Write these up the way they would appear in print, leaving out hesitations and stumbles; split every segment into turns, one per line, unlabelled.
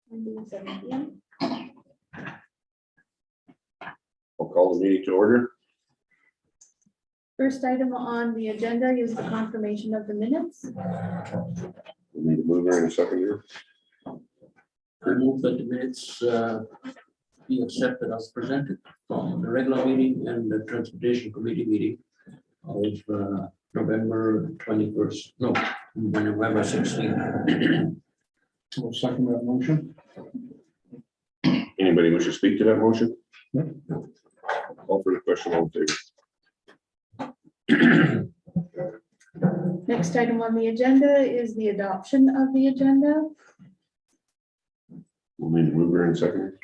7 p.m.
I'll call the meeting to order.
First item on the agenda is the confirmation of the minutes.
We need a mover and a seconder.
I move that the minutes be accepted as presented from the regular meeting and the transportation committee meeting of November 21st, no, November 16th.
We'll second that motion.
Anybody wish to speak to that motion?
No.
Call for the question, all in favor.
Next item on the agenda is the adoption of the agenda.
We'll need a mover and a seconder.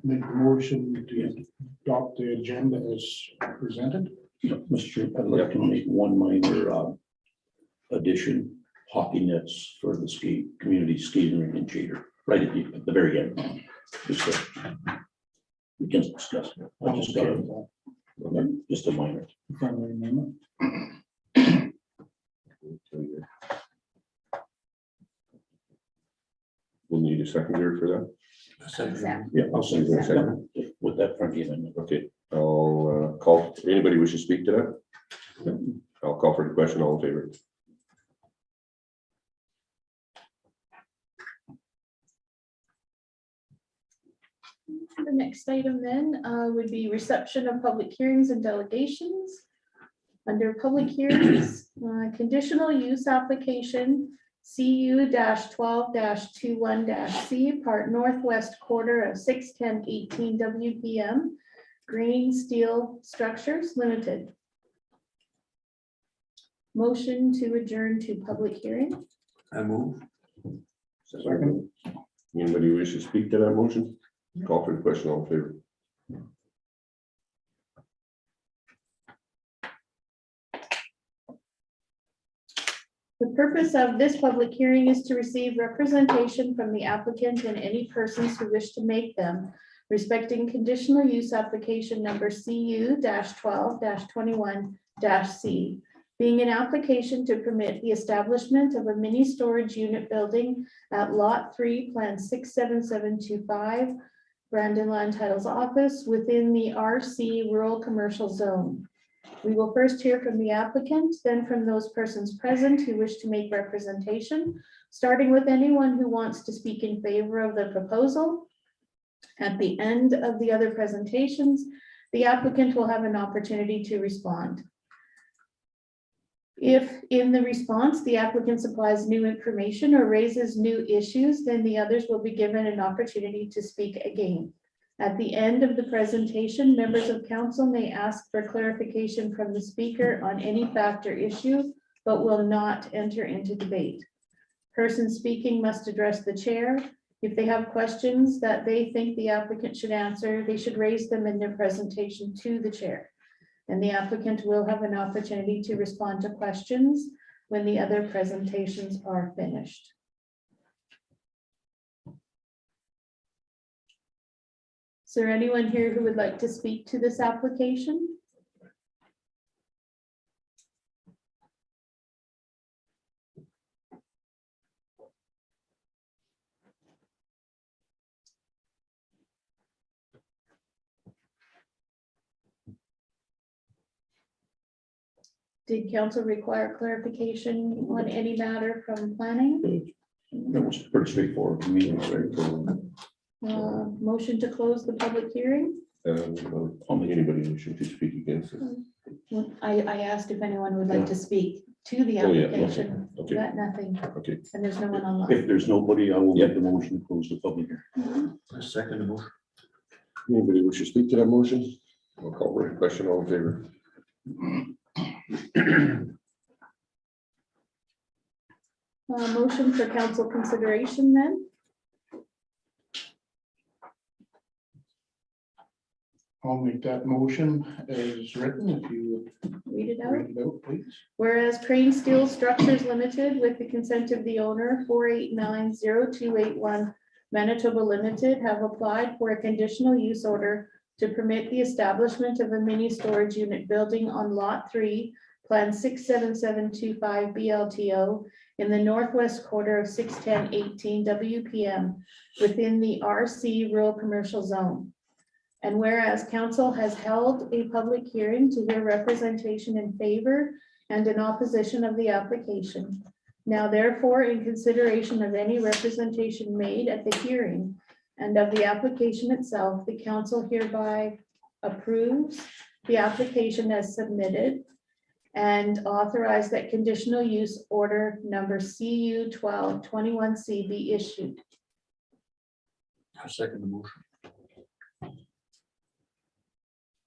Make the motion to adopt the agenda as presented.
Mr. Chair, I'd like to make one minor addition. Hockey nets for the community skating rink in Chater, right at the very end. We can discuss. I just got it. Just a minor.
Friendly amendment.
We'll need a seconder for that.
Exactly.
Yeah, I'll send you a
Second.
second with that friendly amendment.
Okay, I'll call, anybody wish to speak to that? I'll call for the question, all in favor.
The next item then would be reception of public hearings and delegations. Under public hearings, conditional use application CU-12-21-C, part northwest quarter of 61018 WPM, Green Steel Structures Limited. Motion to adjourn to public hearing.
I move.
Second.
Anybody wish to speak to that motion? Call for the question, all in favor.
The purpose of this public hearing is to receive representation from the applicant and any persons who wish to make them respecting conditional use application number CU-12-21-C, being an application to permit the establishment of a mini storage unit building at Lot 3, Plan 67725, Brandon Land Titles Office within the RC Rural Commercial Zone. We will first hear from the applicant, then from those persons present who wish to make representation, starting with anyone who wants to speak in favor of the proposal. At the end of the other presentations, the applicant will have an opportunity to respond. If in the response, the applicant supplies new information or raises new issues, then the others will be given an opportunity to speak again. At the end of the presentation, members of council may ask for clarification from the speaker on any fact or issue, but will not enter into debate. Persons speaking must address the chair. If they have questions that they think the applicant should answer, they should raise them in their presentation to the chair. And the applicant will have an opportunity to respond to questions when the other presentations are finished. Is there anyone here who would like to speak to this application? Did council require clarification on any matter from planning?
That was pretty straightforward to me.
Motion to close the public hearing?
Anybody wishing to speak against it?
I asked if anyone would like to speak to the
Oh, yeah,
application.
okay.
Got nothing,
Okay,
and there's no one online.
If there's nobody, I will make the motion to close the public hearing.
I second the motion.
anybody wish to speak to that motion? I'll call for the question, all in favor.
Motion for council consideration then?
I'll make that motion as written if you
Read it
would
out.
read it out, please.
Whereas Crane Steel Structures Limited, with the consent of the owner, 4890281 Manitoba Limited, have applied for a conditional use order to permit the establishment of a mini storage unit building on Lot 3, Plan 67725 BLTO in the northwest quarter of 61018 WPM within the RC Rural Commercial Zone. And whereas council has held a public hearing to hear representation in favor and in opposition of the application. Now therefore, in consideration of any representation made at the hearing and of the application itself, the council hereby approves the application as submitted and authorize that conditional use order number CU 1221C be issued.
I second the motion.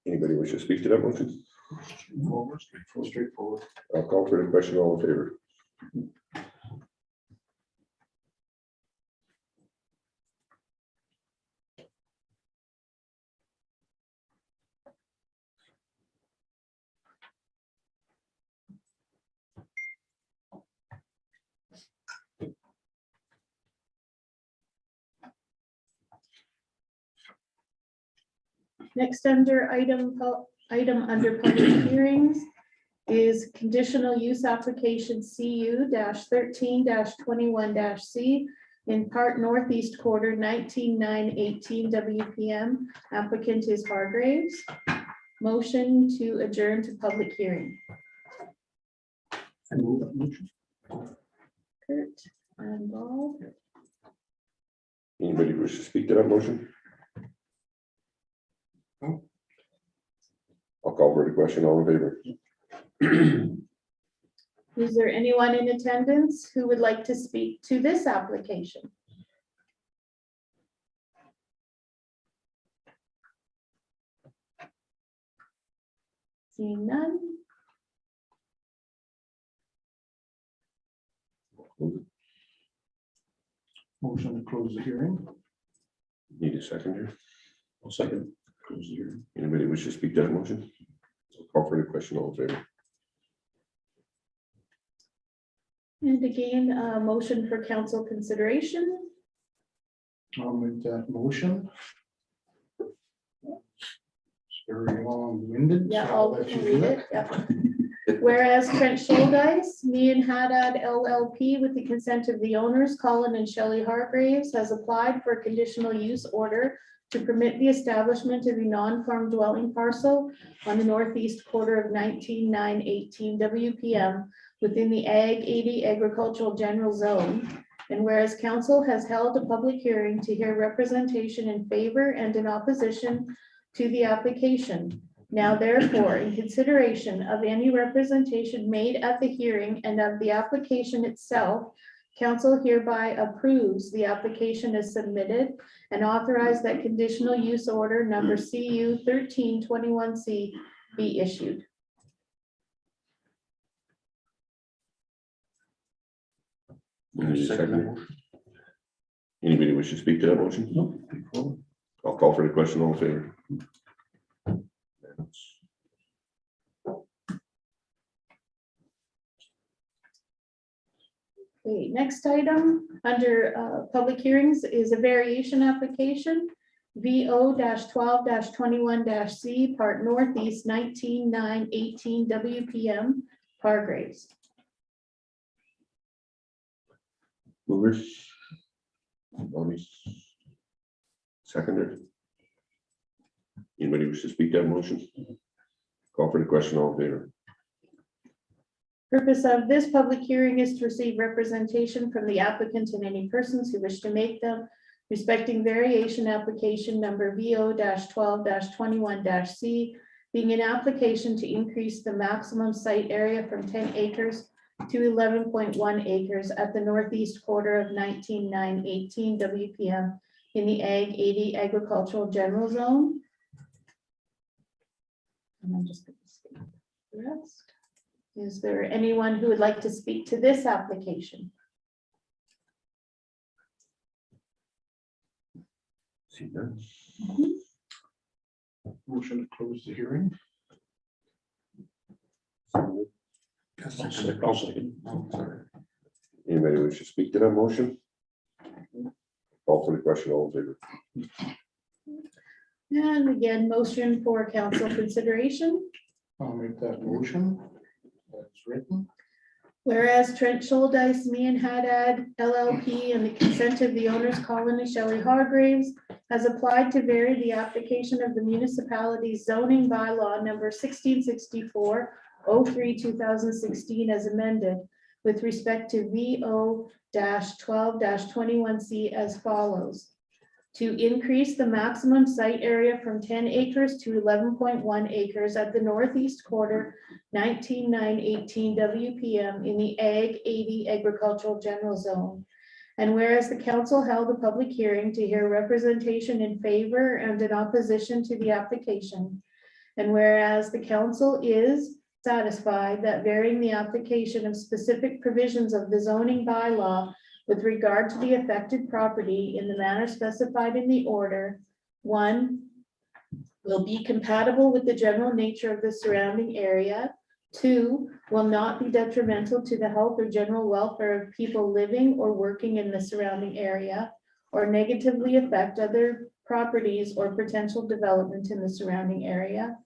Anybody wish to speak to that motion?
Straightforward.
I'll call for the question. All in favor?
Next under item under public hearings is conditional use application CU 13 21 in part northeast quarter 19918 WPM. Applicant is Hargraves. Motion to adjourn to public hearing.
I move that motion.
Kurt and Bob.
Anybody wish to speak to that motion? I'll call for the question. All in favor?
Is there anyone in attendance who would like to speak to this application? Seeing none.
Motion to close the hearing.
Need a second here?
I'll second. Close the hearing.
Anybody wish to speak to that motion? I'll call for the question. All in favor?
And again, a motion for council consideration.
I'll make that motion. It's very long-winded. so
Yeah,
I'll
I'll
let you
read
do
it. Yeah. Whereas Trent Schuldice, Me and Haddad LLP, with the consent of the owners, Colin and Shelley Hargraves, has applied for a conditional use order to permit the establishment of a non-farm dwelling parcel on the northeast quarter of 19918 WPM within the Ag 80 Agricultural General Zone. And whereas council has held a public hearing to hear representation in favor and in opposition to the application. Now therefore, in consideration of any representation made at the hearing and of the application itself, council hereby approves the application as submitted and authorize that conditional use order number CU 1321C be issued.
Need a
Second
second
the
here?
motion.
Anybody wish to speak to that motion?
No, go forward.
I'll call for the question. All in favor?
Okay, next item under public hearings is a variation application. VO 12 21 C, part northeast 19918 WPM, Hargraves.
Movers. Bobby's seconder. Anybody wish to speak to that motion? Call for the question. All in favor?
Purpose of this public hearing is to receive representation from the applicant and any persons who wish to make them respecting variation application number VO 12 21 C, being an application to increase the maximum site area from 10 acres to 11.1 acres at the northeast quarter of 19918 WPM in the Ag 80 Agricultural General Zone. And I'm just going to skip the rest. Is there anyone who would like to speak to this application?
See none?
Motion to close the hearing.
I'll second.
Oh, sorry.
Anybody wish to speak to that motion? Call for the question. All in favor?
And again, motion for council consideration.
I'll make that motion. That's written.
Whereas Trent Scholdice, Me and Haddad LLP, and the consent of the owners Colin and Shelley Hargraves, has applied to vary the application of the municipality's zoning bylaw number 1664-03/2016 as amended with respect to VO-12-21C as follows. To increase the maximum site area from 10 acres to 11.1 acres at the northeast quarter 19,918 WPM in the Ag 80 Agricultural General Zone. And whereas the council held a public hearing to hear representation in favor and in opposition to the application. And whereas the council is satisfied that varying the application of specific provisions of the zoning bylaw with regard to the affected property in the manner specified in the order, 1, will be compatible with the general nature of the surrounding area. 2, will not be detrimental to the health or general welfare of people living or working in the surrounding area, or negatively affect other properties or potential development in the surrounding area.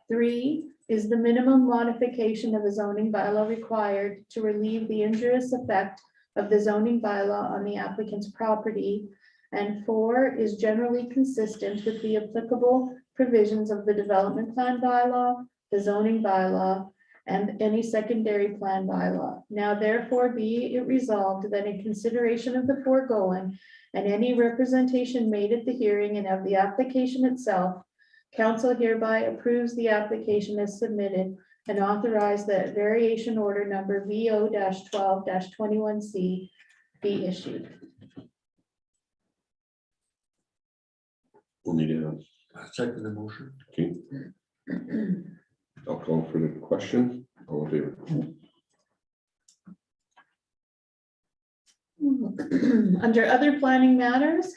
3, is the minimum modification of a zoning bylaw required to relieve the injurious effect of the zoning bylaw on the applicant's property. And 4, is generally consistent with the applicable provisions of the development plan bylaw, the zoning bylaw, and any secondary plan bylaw. Now therefore be it resolved that in consideration of the foregoing and any representation made at the hearing and of the application itself, council hereby approves the application as submitted and authorize that variation order number VO-12-21C be issued.
We'll need a,
Second the motion.
okay. I'll call for the question. All in favor?
Under other planning matters,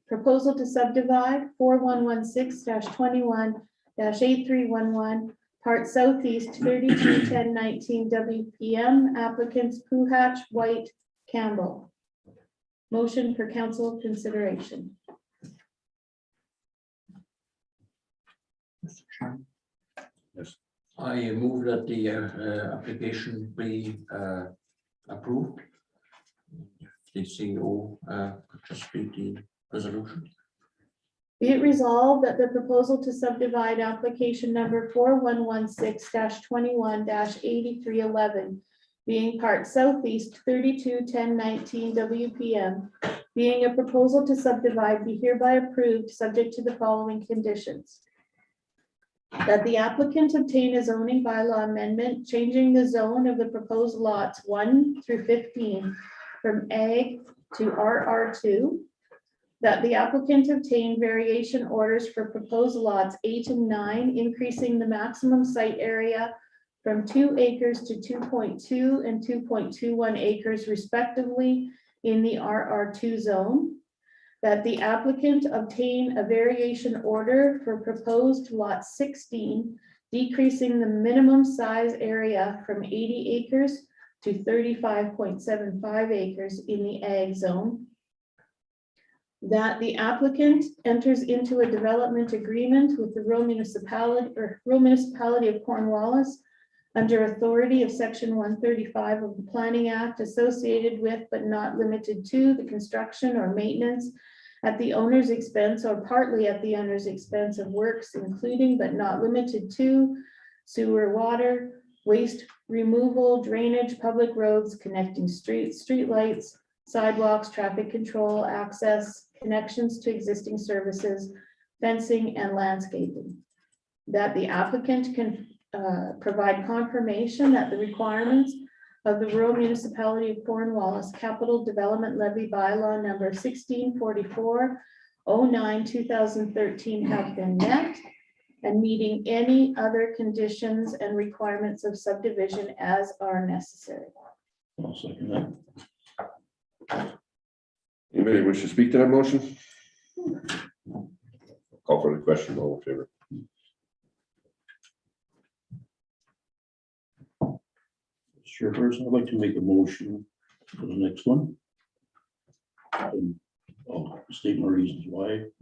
proposal to subdivide 4116-21-8311, part southeast 321019 WPM, applicants Puhatch, White, Campbell. Motion for council consideration.
Mr. Chairman.
Yes.
I move that the application be approved. If the CEO could just read the resolution.
Be it resolved that the proposal to subdivide application number 4116-21-8311, being part southeast 321019 WPM, being a proposal to subdivide, be hereby approved subject to the following conditions. That the applicant obtain a zoning bylaw amendment changing the zone of the proposed lots 1 through 15 from Ag to RR2. That the applicant obtain variation orders for proposed lots 8 and 9, increasing the maximum site area from 2 acres to 2.2 and 2.21 acres respectively in the RR2 zone. That the applicant obtain a variation order for proposed lot 16, decreasing the minimum size area from 80 acres to 35.75 acres in the Ag zone. That the applicant enters into a development agreement with the rural municipality of Cornwallis under authority of section 135 of the Planning Act associated with but not limited to the construction or maintenance at the owner's expense or partly at the owner's expense of works including but not limited to sewer, water, waste removal, drainage, public roads, connecting streets, streetlights, sidewalks, traffic control, access, connections to existing services, fencing, and landscaping. That the applicant can provide confirmation that the requirements of the rural municipality of Cornwallis capital development levy bylaw number 1644-09/2013 have been met and meeting any other conditions and requirements of subdivision as are necessary.
I'll second that.
Anybody wish to speak to that motion? Call for the question. All in favor?
Chairperson, I'd like to make a motion for the next one. And I'll state my reasons why.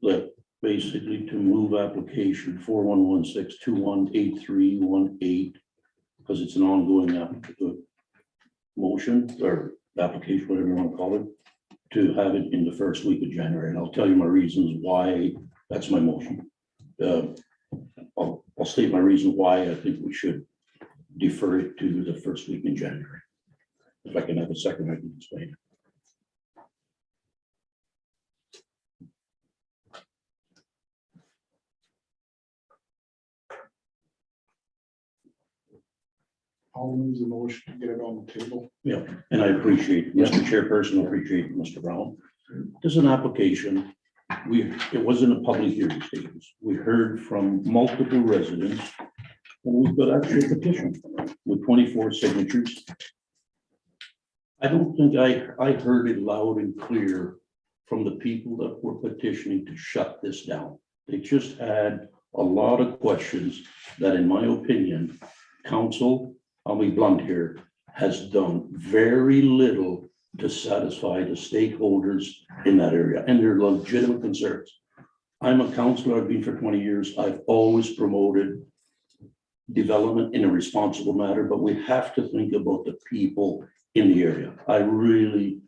That basically to move application 4116-218318, because it's an ongoing motion or application, whatever you want to call it, to have it in the first week of January, and I'll tell you my reasons why that's my motion. I'll state my reason why I think we should defer it to the first week in January. If I can have a second, I can explain it.
I'll move the motion to get it on the table.
Yeah, and I appreciate, Mr. Chairperson, I appreciate Mr. Brown. There's an application, it wasn't a public hearing stage. We heard from multiple residents, and we've got actually a petition with 24 signatures. I don't think I heard it loud and clear from the people that were petitioning to shut this down. They just had a lot of questions that, in my opinion, council, I'll be blunt here, has done very little to satisfy the stakeholders in that area and their legitimate concerns. I'm a councillor, I've been for 20 years. I've always promoted development in a responsible manner, but we have to think about the people in the area. I really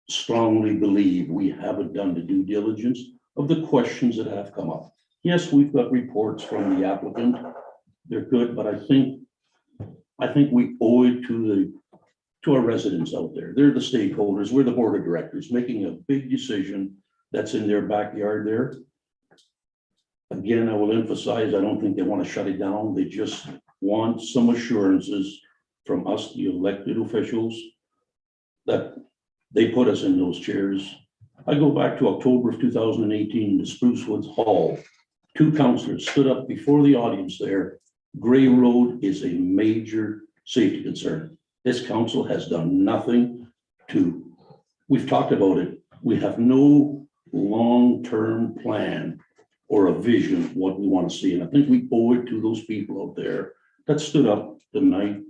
strongly believe we haven't done the due diligence of the questions that have come up. Yes, we've got reports from the applicant. They're good, but I think we owe it to our residents out there. They're the stakeholders. We're the board of directors making a big decision that's in their backyard there. Again, I will emphasize, I don't think they want to shut it down. They just want some assurances from us, the elected officials, that they put us in those chairs. I go back to October of 2018, the Spruce Woods Hall. Two councillors stood up before the audience there. Gray Road is a major safety concern. This council has done nothing to, we've talked about it. We have no long-term plan or a vision of what we want to see. And I think we owe it to those people out there that stood up the night,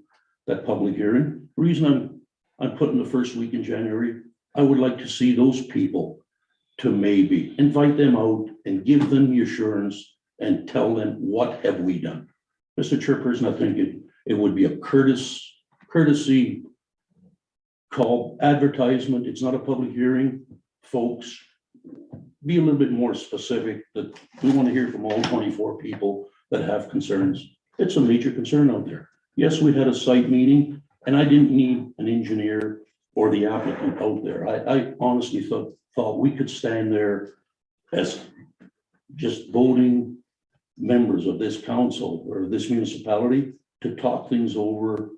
that public hearing. The reason I'm putting the first week in January, I would like to see those people to maybe invite them out and give them the assurance and tell them, what have we done? Mr. Chairperson, I think it would be a courtesy call, advertisement. It's not a public hearing. Folks, be a little bit more specific, that we want to hear from all 24 people that have concerns. It's a major concern out there. Yes, we had a site meeting, and I didn't need an engineer or the applicant out there. I honestly thought we could stand there as just voting members of this council or this municipality to talk things over.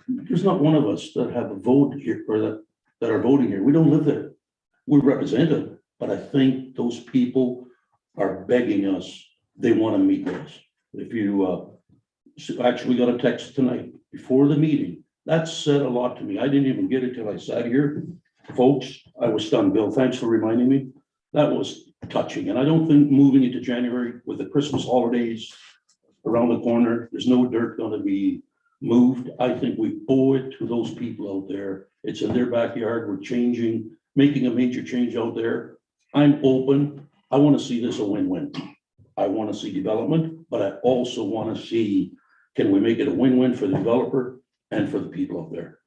There's not one of us that have a vote here or that are voting here. We don't live there. We're represented, but I think those people are begging us. They want to meet with us. If you actually got a text tonight before the meeting, that said a lot to me. I didn't even get it till I sat here. Folks, I was stunned. Bill, thanks for reminding me. That was touching. And I don't think moving into January with the Christmas holidays around the corner, there's no dirt going to be moved. I think we owe it to those people out there. It's in their backyard. We're making a major change out there. I'm open. I want to see this a win-win. I want to see development, but I also want to see, can we make it a win-win for the developer and for the people out there?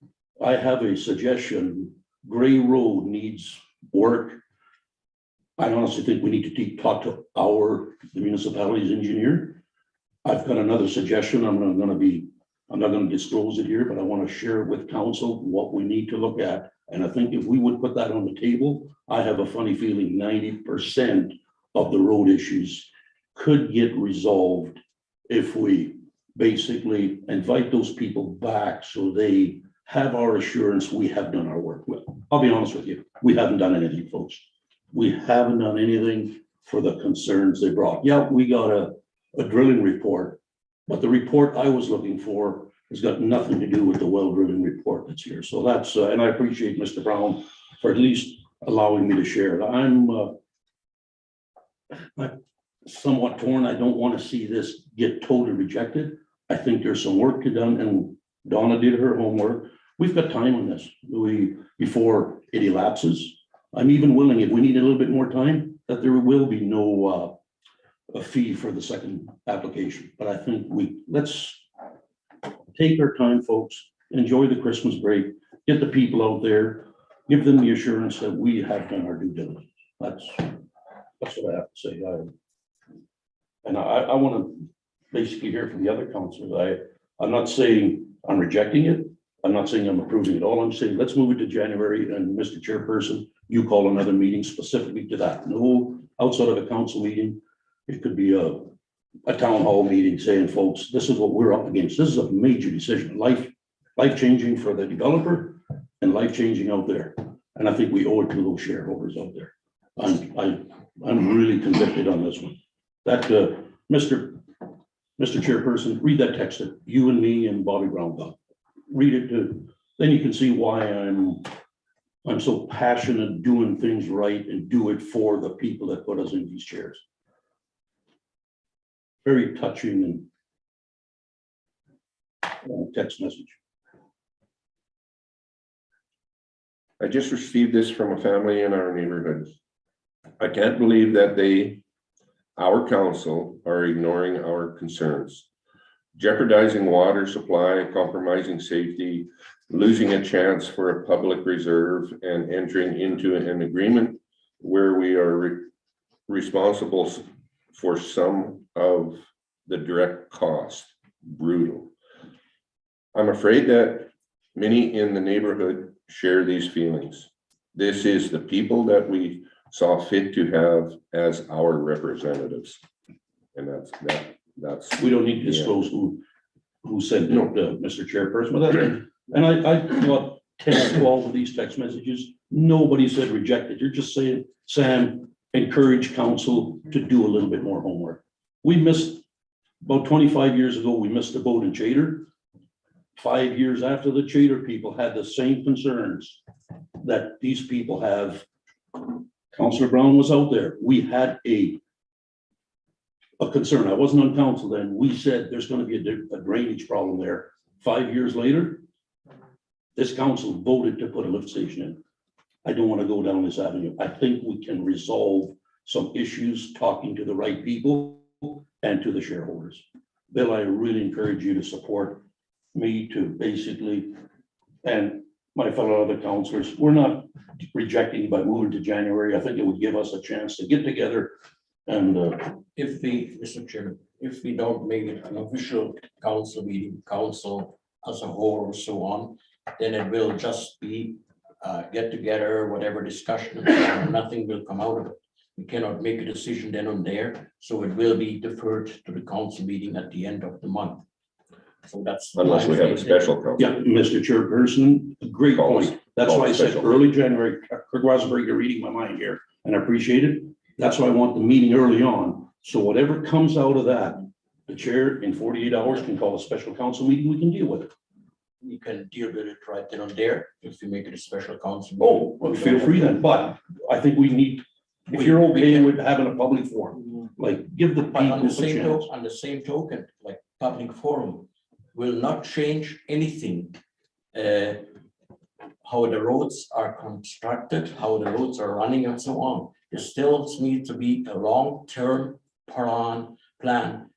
I have a suggestion. Gray Road needs work. I honestly think we need to talk to the municipality's engineer. I've got another suggestion. I'm not going to disclose it here, but I want to share it with council what we need to look at. And I think if we would put that on the table, I have a funny feeling 90% of the road issues could get resolved if we basically invite those people back so they have our assurance we have done our work. Well, I'll be honest with you, we haven't done anything, folks. We haven't done anything for the concerns they brought. Yeah, we got a drilling report, but the report I was looking for has got nothing to do with the well drilling report that's here. So that's, and I appreciate Mr. Brown for at least allowing me to share it. I'm somewhat torn. I don't want to see this get totally rejected. I think there's some work to be done, and Donna did her homework. We've got time on this before it elapses. I'm even willing, if we need a little bit more time, that there will be no a fee for the second application. But I think let's take our time, folks. enjoy the Christmas break, get the people out there, give them the assurance that we have done our due diligence. That's what I have to say. And I want to basically hear from the other councilors. I'm not saying I'm rejecting it. I'm not saying I'm approving it all. I'm saying, let's move it to January, and Mr. Chairperson, you call another meeting specifically to that. No, outside of a council meeting, it could be a town hall meeting saying, folks, this is what we're up against. This is a major decision, life-changing for the developer and life-changing out there. And I think we owe it to those shareholders out there. I'm really convicted on this one. That, Mr. Chairperson, read that text that you and me and Bobby Brown got. Read it too. Then you can see why I'm so passionate doing things right and do it for the people that put us in these chairs. Very touching and text message.
I just received this from a family in our neighborhood. I can't believe that our council are ignoring our concerns, jeopardizing water supply, compromising safety, losing a chance for a public reserve, and entering into an agreement where we are responsible for some of the direct cost. Brutal. I'm afraid that many in the neighborhood share these feelings. This is the people that we saw fit to have as our representatives. And that's
We don't need to disclose who sent it, Mr. Chairperson, but that, and I got 10 or 12 of these text messages. Nobody said reject it. You're just saying, Sam, encourage council to do a little bit more homework. We missed, about 25 years ago, we missed the boat in Chater. 5 years after the Chater people had the same concerns that these people have. Councillor Brown was out there. We had a concern. I wasn't on council then. We said there's going to be a drainage problem there. 5 years later, this council voted to put a lift station in. I don't want to go down this avenue. I think we can resolve some issues talking to the right people and to the shareholders. Bill, I really encourage you to support me to basically, and my fellow other councilors, we're not rejecting by moving to January. I think it would give us a chance to get together and
If we, Mr. Chairman, if we don't make it an official council meeting, council as a whole or so on, then it will just be get together, whatever discussion, nothing will come out of it. We cannot make a decision then and there, so it will be deferred to the council meeting at the end of the month. So that's.
unless we have a special council.
yeah, Mr. Chairperson, great
Calls.
point. That's
Calls
why I said
special.
early January. Kirk Rosenberg, you're reading my mind here, and I appreciate it. That's why I want the meeting early on. So whatever comes out of that, the chair in 48 hours can call a special council meeting. We can deal with it.
We can deal with it right then and there if we make it a special council.
Oh, well, feel free then, but I think we need, if you're okay with having a public forum, like give the
But on
people
the
a
same
chance.
on the same token, like public forum will not change anything. How the roads are constructed, how the roads are running and so on. There still needs to be a long-term plan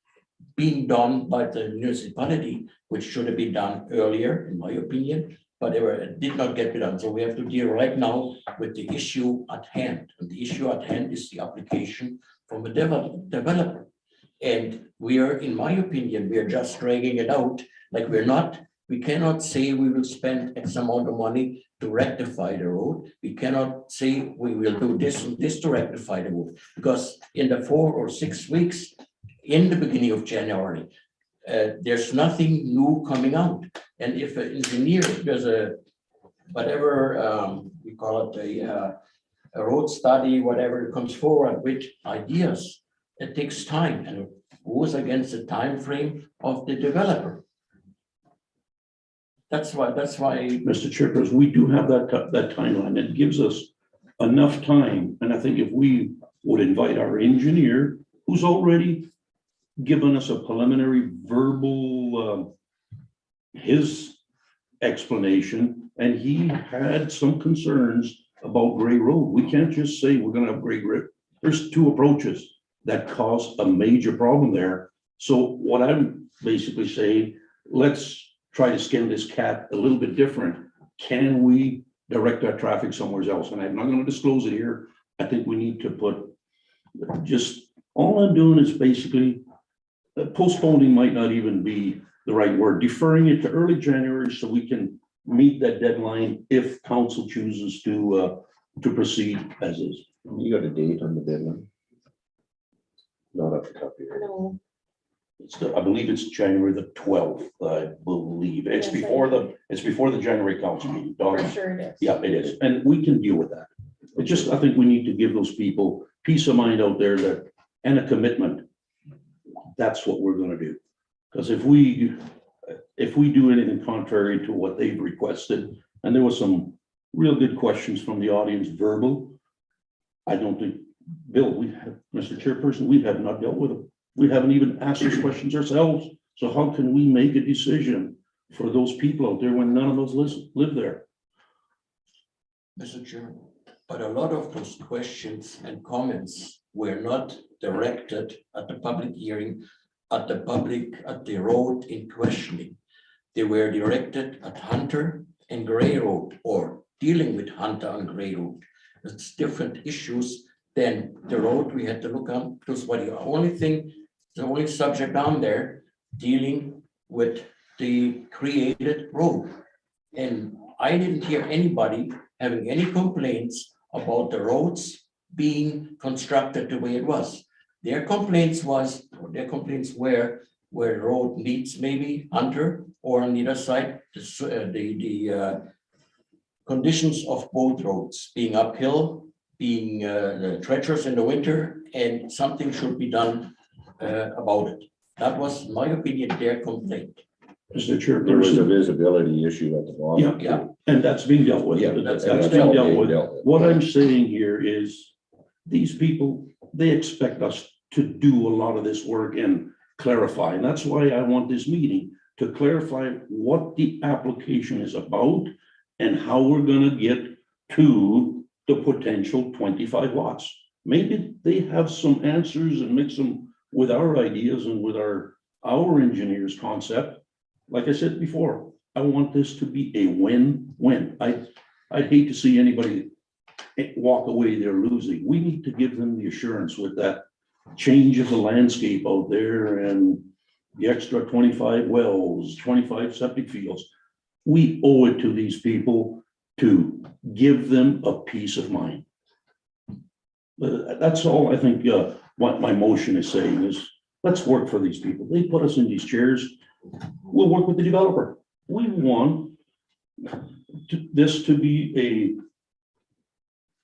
being done by the municipality, which should have been done earlier, in my opinion, but it did not get done. So we have to deal right now with the issue at hand. And the issue at hand is the application from a developer. And we are, in my opinion, we are just dragging it out. Like we cannot say we will spend X amount of money to rectify the road. We cannot say we will do this and this to rectify the road. Because in the 4 or 6 weeks, in the beginning of January, there's nothing new coming out. And if an engineer does whatever we call it, a road study, whatever comes forward with ideas, it takes time and it goes against the time frame of the developer. That's why.
Mr. Chairperson, we do have that timeline. It gives us enough time. And I think if we would invite our engineer, who's already given us a preliminary verbal, his explanation, and he had some concerns about Gray Road. We can't just say we're gonna have Gray Road. There's two approaches that cause a major problem there. So what I'm basically saying, let's try to skin this cat a little bit different. Can we direct our traffic somewhere else? And I'm not gonna disclose it here. I think we need to put, just, all I'm doing is basically postponing might not even be the right word, deferring it to early January so we can meet that deadline if council chooses to proceed as is.
You got a date on the deadline? Not up the top here.
No,
I believe it's January the 12th, I believe. It's
Yes, I
before the January council meeting.
for
Dog.
sure it is.
Yeah, it is. And we can deal with that. It just, I think we need to give those people peace of mind out there that, and a commitment. That's what we're gonna do. Because if we do anything contrary to what they've requested, and there was some real good questions from the audience, verbal, I don't think, Bill, Mr. Chairperson, we have not dealt with them. We haven't even asked those questions ourselves. So how can we make a decision for those people out there when none of us live there?
Mr. Chairman, but a lot of those questions and comments were not directed at the public hearing, at the road in questioning. They were directed at Hunter and Gray Road, or dealing with Hunter and Gray Road. It's different issues than the road we had to look on. Because what the only subject down there dealing with the created road. And I didn't hear anybody having any complaints about the roads being constructed the way it was. Their complaints were where the road meets maybe Hunter, or on the other side, the conditions of both roads being uphill, being treacherous in the winter, and something should be done about it. That was, in my opinion, their complaint.
Mr.
There was a
Chairperson.
visibility issue at the bottom.
Yeah.
And that's being dealt with.
Yeah,
That's
that's
being dealt
being
with.
dealt with.
What I'm saying here is, these people, they expect us to do a lot of this work and clarify. And that's why I want this meeting, to clarify what the application is about and how we're gonna get to the potential 25 lots. Maybe they have some answers and mix them with our ideas and with our engineers' concept. Like I said before, I want this to be a win-win. I'd hate to see anybody walk away there losing. We need to give them the assurance with that change of the landscape out there and the extra 25 wells, 25 septic fields. We owe it to these people to give them a peace of mind. That's all I think what my motion is saying is, let's work for these people. They put us in these chairs. We'll work with the developer. We want this to be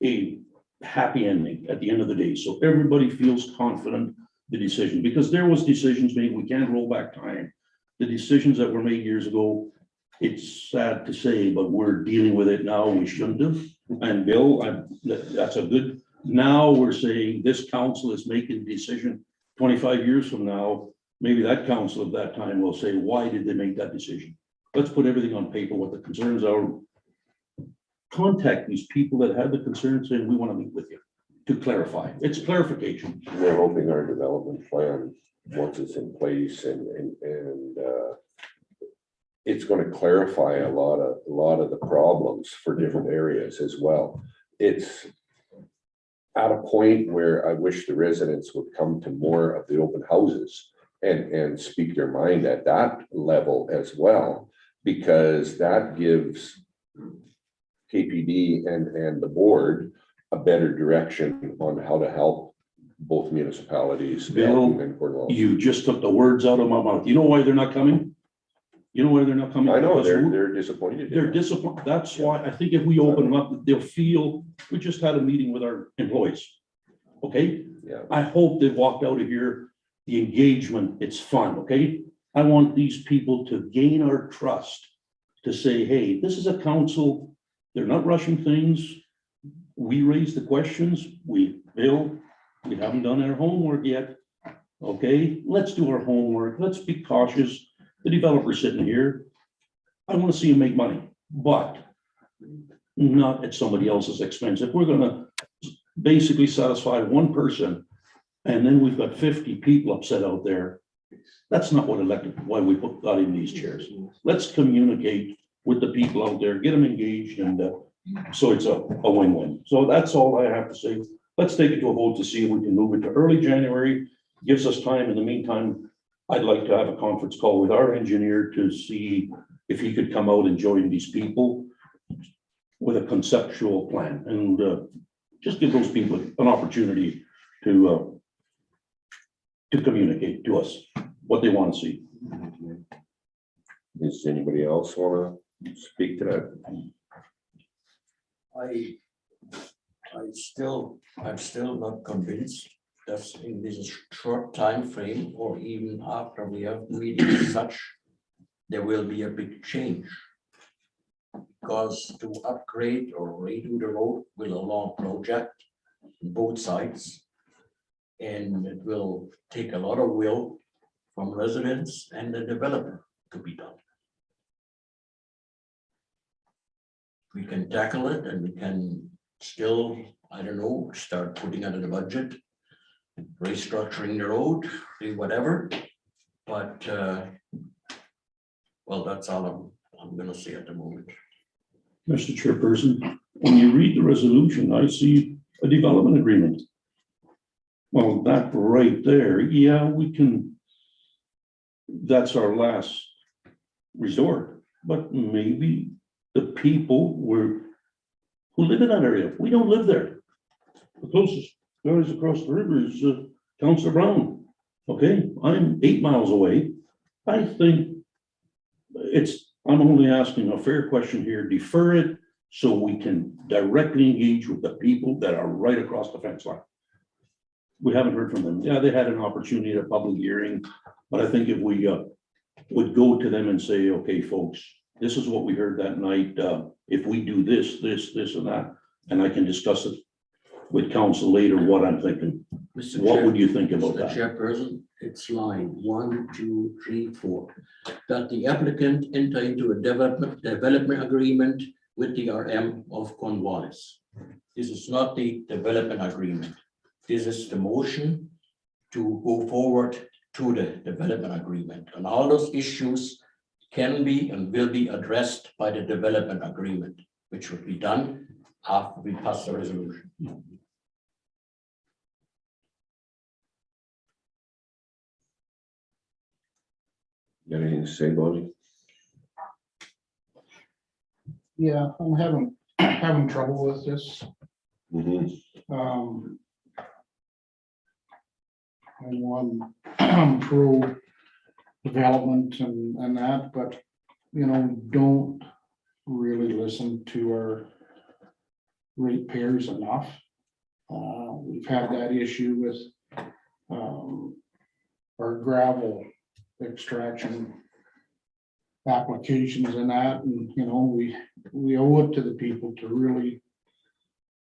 a happy ending at the end of the day. So everybody feels confident the decision, because there was decisions made. We can't roll back time. The decisions that were made years ago, it's sad to say, but we're dealing with it now. We shouldn't have. And Bill, that's a good, now we're saying this council is making the decision 25 years from now. Maybe that council of that time will say, why did they make that decision? Let's put everything on paper, what the concerns are. Contact these people that have the concerns, and we want to meet with you to clarify. It's clarification.
We're hoping our development plan, once it's in place and it's going to clarify a lot of the problems for different areas as well. It's at a point where I wish the residents would come to more of the open houses and speak their mind at that level as well, because that gives KPD and the board a better direction on how to help both municipalities
Bill,
and Cornwallis.
You just took the words out of my mouth. You know why they're not coming? You know why they're not coming?
I know,
Because
they're disappointed.
they're disappointed. That's why I think if we open them up, they'll feel, we just had a meeting with our employees. Okay?
Yeah.
I hope they walked out of here, the engagement, it's fun, okay? I want these people to gain our trust, to say, hey, this is a council, they're not rushing things. We raise the questions, Bill, we haven't done our homework yet. Okay, let's do our homework, let's be cautious. The developer's sitting here. I want to see him make money, but not at somebody else's expense. If we're gonna basically satisfy one person, and then we've got 50 people upset out there, That's not what why we got in these chairs. Let's communicate with the people out there, get them engaged, and so it's a win-win. So that's all I have to say. Let's take it to a vote to see if we can move it to early January. Gives us time. In the meantime, I'd like to have a conference call with our engineer to see if he could come out and join these people with a conceptual plan, and just give those people an opportunity to communicate to us what they want to see.
Does anybody else want to speak to that?
I'm still not convinced that in this short time frame, or even after we have meetings as such, there will be a big change. Because to upgrade or redo the road will a long project on both sides. And it will take a lot of will from residents and the developer to be done. We can tackle it and we can still, I don't know, start putting it in the budget, restructuring the road, do whatever. But, well, that's all I'm gonna say at the moment.
Mr. Chairperson, when you read the resolution, I see a development agreement. Well, that right there, yeah, we can, that's our last resort, but maybe the people who live in that area, we don't live there. The closest guys across the river is Councillor Brown. Okay, I'm 8 miles away. I think I'm only asking a fair question here, defer it so we can directly engage with the people that are right across the fence line. We haven't heard from them. Yeah, they had an opportunity at a public hearing, but I think if we would go to them and say, okay, folks, this is what we heard that night. If we do this, and that, and I can discuss it with council later, what I'm thinking.
Mr.
What
Chair-
would you think about
Mr.
that?
Chairperson, it's line 1, 2, 3, 4. That the applicant enter into a development agreement with the RM of Cornwallis. This is not the development agreement. This is the motion to go forward to the development agreement. And all those issues can be and will be addressed by the development agreement, which will be done after we pass the resolution.
Got anything to say, Bonnie?
Yeah, I'm having trouble with this.
Mhm.
I'm one pro development and that, but don't really listen to our ratepayers enough. We've had that issue with our gravel extraction applications and that, and we owe it to the people to really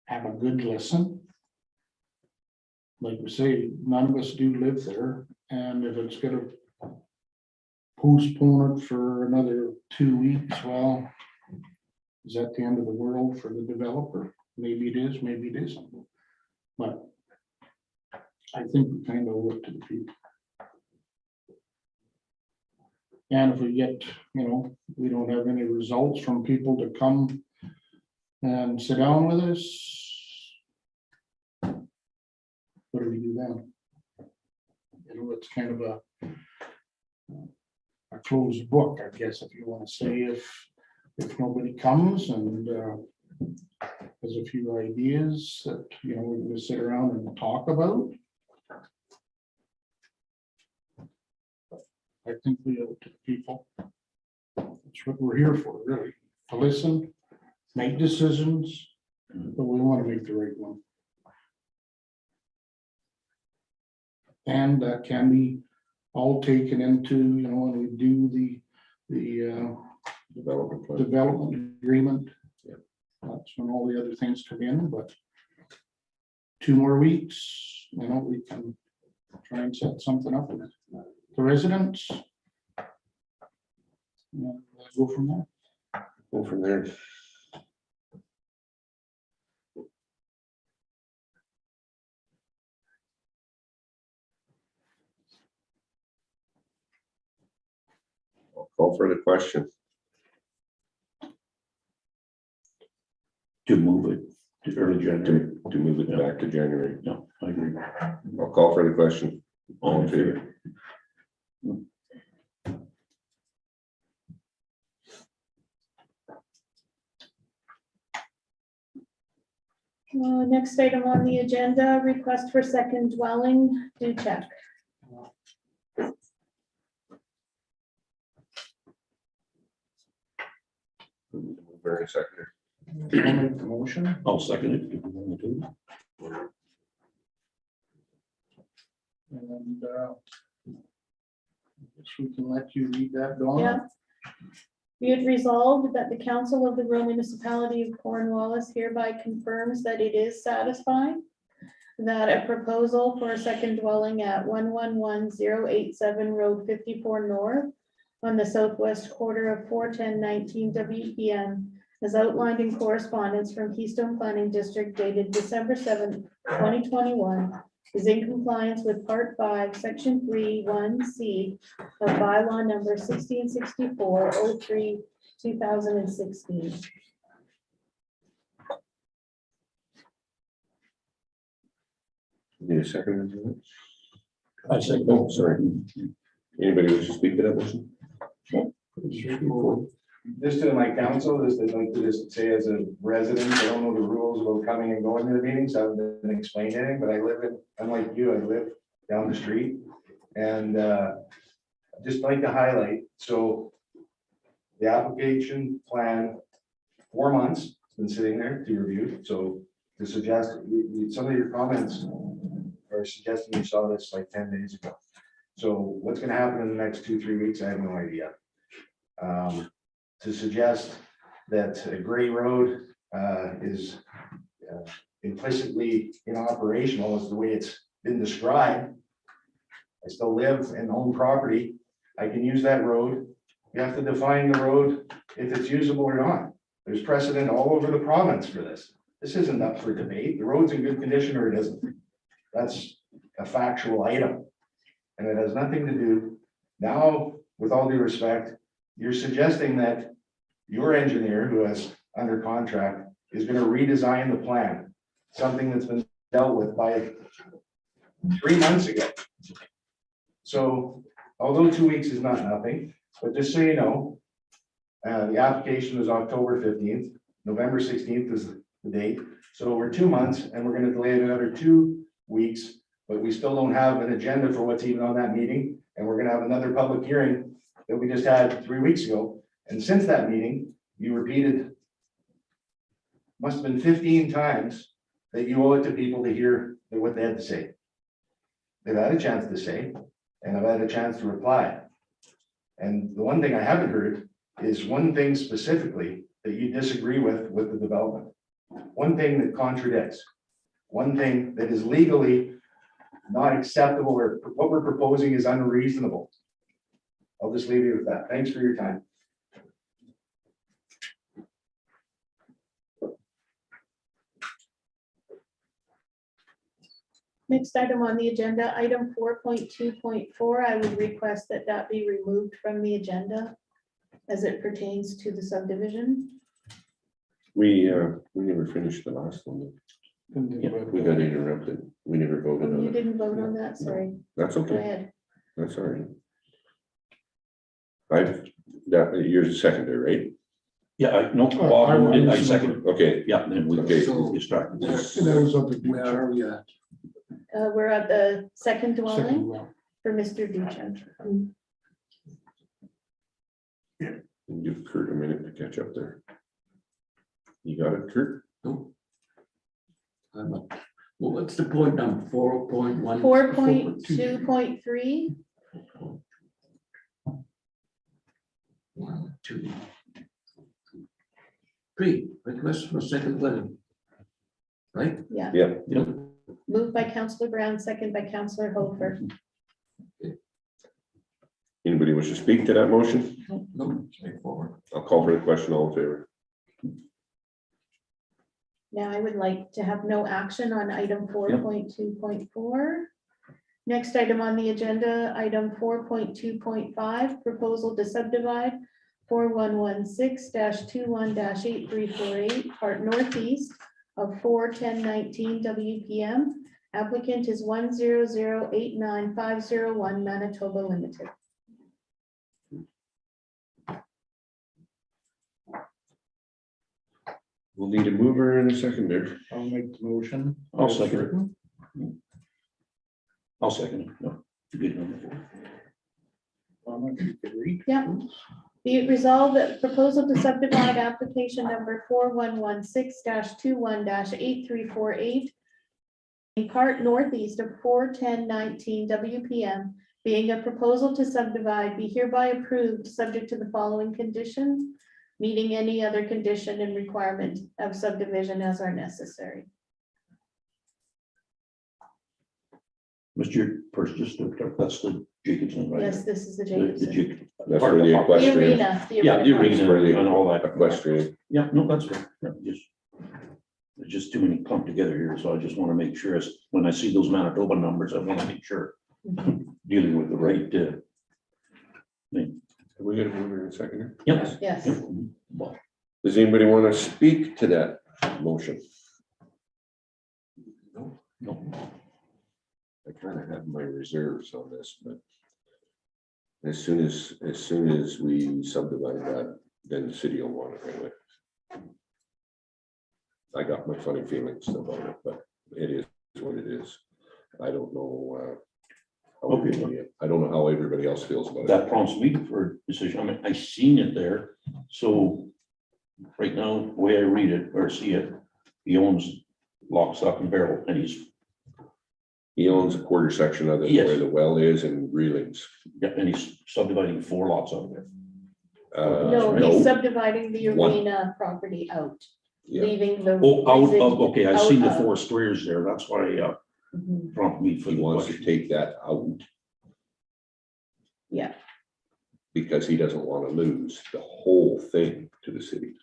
have a good listen. Like we say, none of us do live there, and if it's gonna postpone it for another 2 weeks, well, is that the end of the world for the developer? Maybe it is, maybe it isn't. But I think we kind of owe it to the people. And if we get, we don't have any results from people to come and sit down with us, what do we do then? It's kind of a closed book, I guess, if you want to say, if nobody comes and has a few ideas that, we're going to sit around and talk about. I think we owe it to the people. That's what we're here for, really, to listen, make decisions, but we want to make the right one. And that can be all taken into, when we do the development agreement.
Yeah.
That's when all the other things come in, but 2 more weeks, we can try and set something up with the residents. And go from there.
Go from there. I'll call for the question.
To move it to early January.
To move it back to January.
No, I agree.
I'll call for the question. All in favor?
Next item on the agenda, request for second dwelling, due check.
Very second.
I'll make the motion.
I'll second it. If you want to.
And I guess we can let you read that, Dawn.
Yeah. Be it resolved that the council of the Rural Municipality of Cornwallis hereby confirms that it is satisfied that a proposal for a second dwelling at 111087 Road 54 North on the southwest quarter of 41019 WPN as outlined in correspondence from Keystone Planning District dated December 7th, 2021, is in compliance with Part 5, Section 3, 1C of bylaw number 1664-03, 2016.
Need a second?
I second.
Oh, sorry. Anybody wish to speak to that motion?
Just to my council, just I'd like to just say as a resident, I don't know the rules about coming and going to the meetings, I haven't been explained anything, but I live in, unlike you, I live down the street. And I'd just like to highlight, so the application plan, 4 months, it's been sitting there to review, so to suggest, some of your comments are suggesting you saw this like 10 days ago. So what's gonna happen in the next 2-3 weeks, I have no idea. To suggest that a gray road is implicitly inoperational is the way it's been described. I still live and own property. I can use that road. You have to define the road if it's usable or not. There's precedent all over the province for this. This isn't up for debate. The road's in good condition or it isn't. That's a factual item. And it has nothing to do, now, with all due respect, you're suggesting that your engineer who has under contract is going to redesign the plan, something that's been dealt with by 3 months ago. So although 2 weeks is not nothing, but just so you know, the application is October 15th, November 16th is the date. So we're 2 months and we're going to delay it another 2 weeks, but we still don't have an agenda for what's even on that meeting. And we're going to have another public hearing that we just had 3 weeks ago. And since that meeting, you repeated, must have been 15 times that you owe it to people to hear what they had to say. They've had a chance to say, and I've had a chance to reply. And the one thing I haven't heard is one thing specifically that you disagree with the development. One thing that contradicts, one thing that is legally not acceptable or what we're proposing is unreasonable. I'll just leave you with that. Thanks for your time.
Next item on the agenda, item 4.2.4, I would request that that be removed from the agenda as it pertains to the subdivision.
We never finished the last one. We got interrupted. We never voted
Oh,
on
you
it.
didn't vote on that, sorry.
That's
Go
okay.
ahead.
That's all right. You're the seconder, right?
Yeah, no, Bob, I second.
Okay,
Yeah, then we
Okay.
distracted.
Those are the
Where are we at?
We're at the second
second
dwelling
well.
for Mr. Duchamp.
give Kurt a minute to catch up there. You got it, Kurt?
No. I'm not. Well, what's the point number? 4.1?
4.2.3,
1, 2, 3. Request for second dwelling. Right?
yeah,
Yeah.
Yep.
moved by Councillor Brown, second by Councillor Hofer.
Anybody wish to speak to that motion?
No, straightforward.
I'll call for the question, all in favor. Now
I would like to have no action on item 4.2.4. Next item on the agenda, item 4.2.5, proposal to subdivide 4116-21-8348, part northeast of 41019 WPM. Applicant is 10089-501 Manitoba Limited.
We'll need a mover and a seconder.
I'll make the motion.
I'll second it. I'll second it. No, you get number 4.
If you could read.
Yeah. Be it resolved that proposal to subdivide application number 4116-21-8348 in part northeast of 41019 WPM, being a proposal to subdivide, be hereby approved, subject to the following conditions, meeting any other condition and requirement of subdivision as are necessary.
Mr. First, just that's the Jacobson, right?
Yes, this is the
The
Jacobson.
That's for the
The
equestrian.
arena.
Yeah, the
That's for
arena and all
the
that.
equestrian.
Yeah, no, that's fair. Yeah, just, there's just too many clumped together here, so I just want to make sure, when I see those Manitoba numbers, I want to make sure dealing with the right, thing.
Have we got a mover and a seconder?
Yep.
Yes.
Yep. Well,
Does anybody want to speak to that motion?
no.
I kind of have my reserves on this, but as soon as we subdivide that, then the city will want it right away. I got my funny feelings about it, but it is what it is. I don't know. I don't know how everybody else feels about
That
it.
prompts me for a decision. I mean, I seen it there, so right now, the way I read it or see it, he owns lock, stock and barrel, and
He owns a quarter section of it
Yes.
where the well is and Greelings.
he's subdividing 4 lots out there.
No, he's subdividing the
One.
arena property out,
Yeah,
leaving the.
Oh, out of,
residual
okay, I seen the
out of.
4 squares there. That's why,
Mhm.
prompted me for
he
the
wants to
question.
take that out.
Yeah.
Because he doesn't want to lose the whole thing to the city.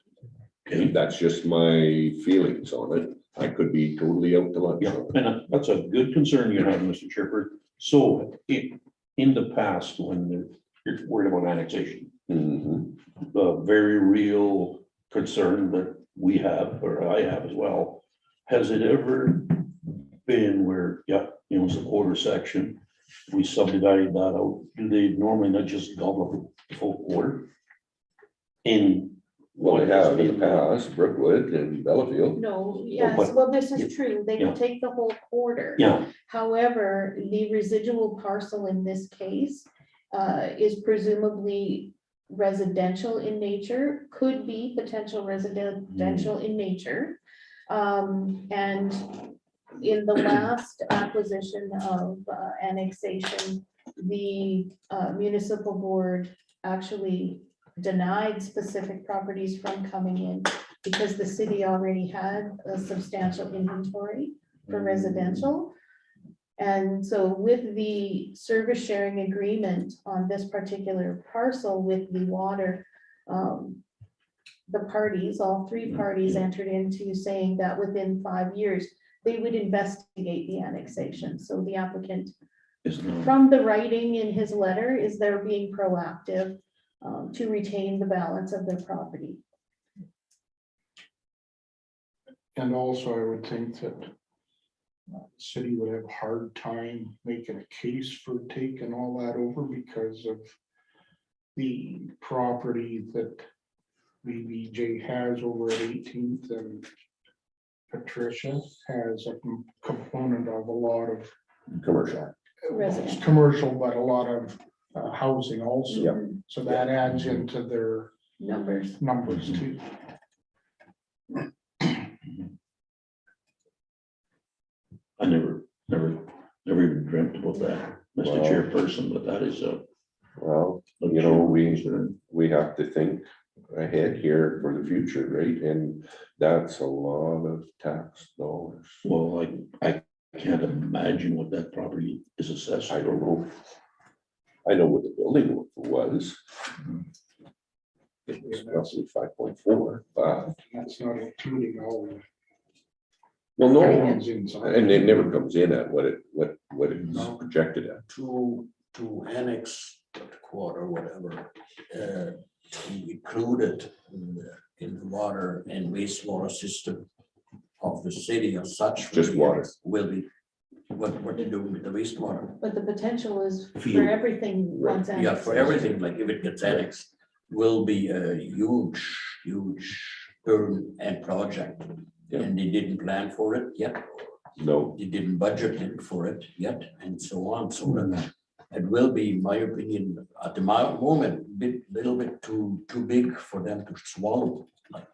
Okay.
That's just my feelings on it. I could be totally out to lunch.
Yeah, and that's a good concern you have, Mr. Shepherd. So in the past, when you're worried about annexation,
Mhm.
the very real concern that we have, or I have as well, has it ever been where, it's a quarter section, we subdivided that out, do they normally not just gobble up the full quarter?
Well, they have in the past, Brookwood and Bellafield.
No, yes,
but-
well, this is true. They
Yeah.
will take the whole quarter.
Yeah,
However, the residual parcel in this case is presumably residential in nature, could be potential residential in nature. And in the last acquisition of annexation, the municipal board actually denied specific properties from coming in because the city already had a substantial inventory for residential. And so with the service sharing agreement on this particular parcel with the water, the parties, all 3 parties entered into saying that within 5 years, they would investigate the annexation. So the applicant,
it's not.
from the writing in his letter, is they're being proactive to retain the balance of their property.
And also, I would think that the city would have a hard time making a case for taking all that over because of the property that BBJ has over at 18th and Patricia has a component of a lot of
Commercial.
Residential.
commercial, but a lot of housing also.
Yep.
So that adds into their
Numbers.
numbers too.
I never even dreamt about that, Mr.
Wow.
Chairperson, but that is a.
Well, we have to think ahead here for the future, right? And that's a lot of tax dollars.
Well, I can't imagine what that property is assessed.
I don't know. I know what the building was. It was roughly 5.4, but,
That's not including all the
well, no,
items inside.
and it never comes in at what it it's
No.
projected at.
to annex that quarter, whatever, to include it in the water and wastewater system of the city as such.
Just water.
Will be, what you do with the wastewater.
But the potential is for
Field.
everything once
Yeah, for
annexed.
everything, like if it gets annexed, will be a huge, huge burden and project.
Yeah.
And they didn't plan for it yet,
No,
they didn't budget it for it yet, and so on, so that it will be, in my opinion, at the moment, little bit too big for them to swallow, like.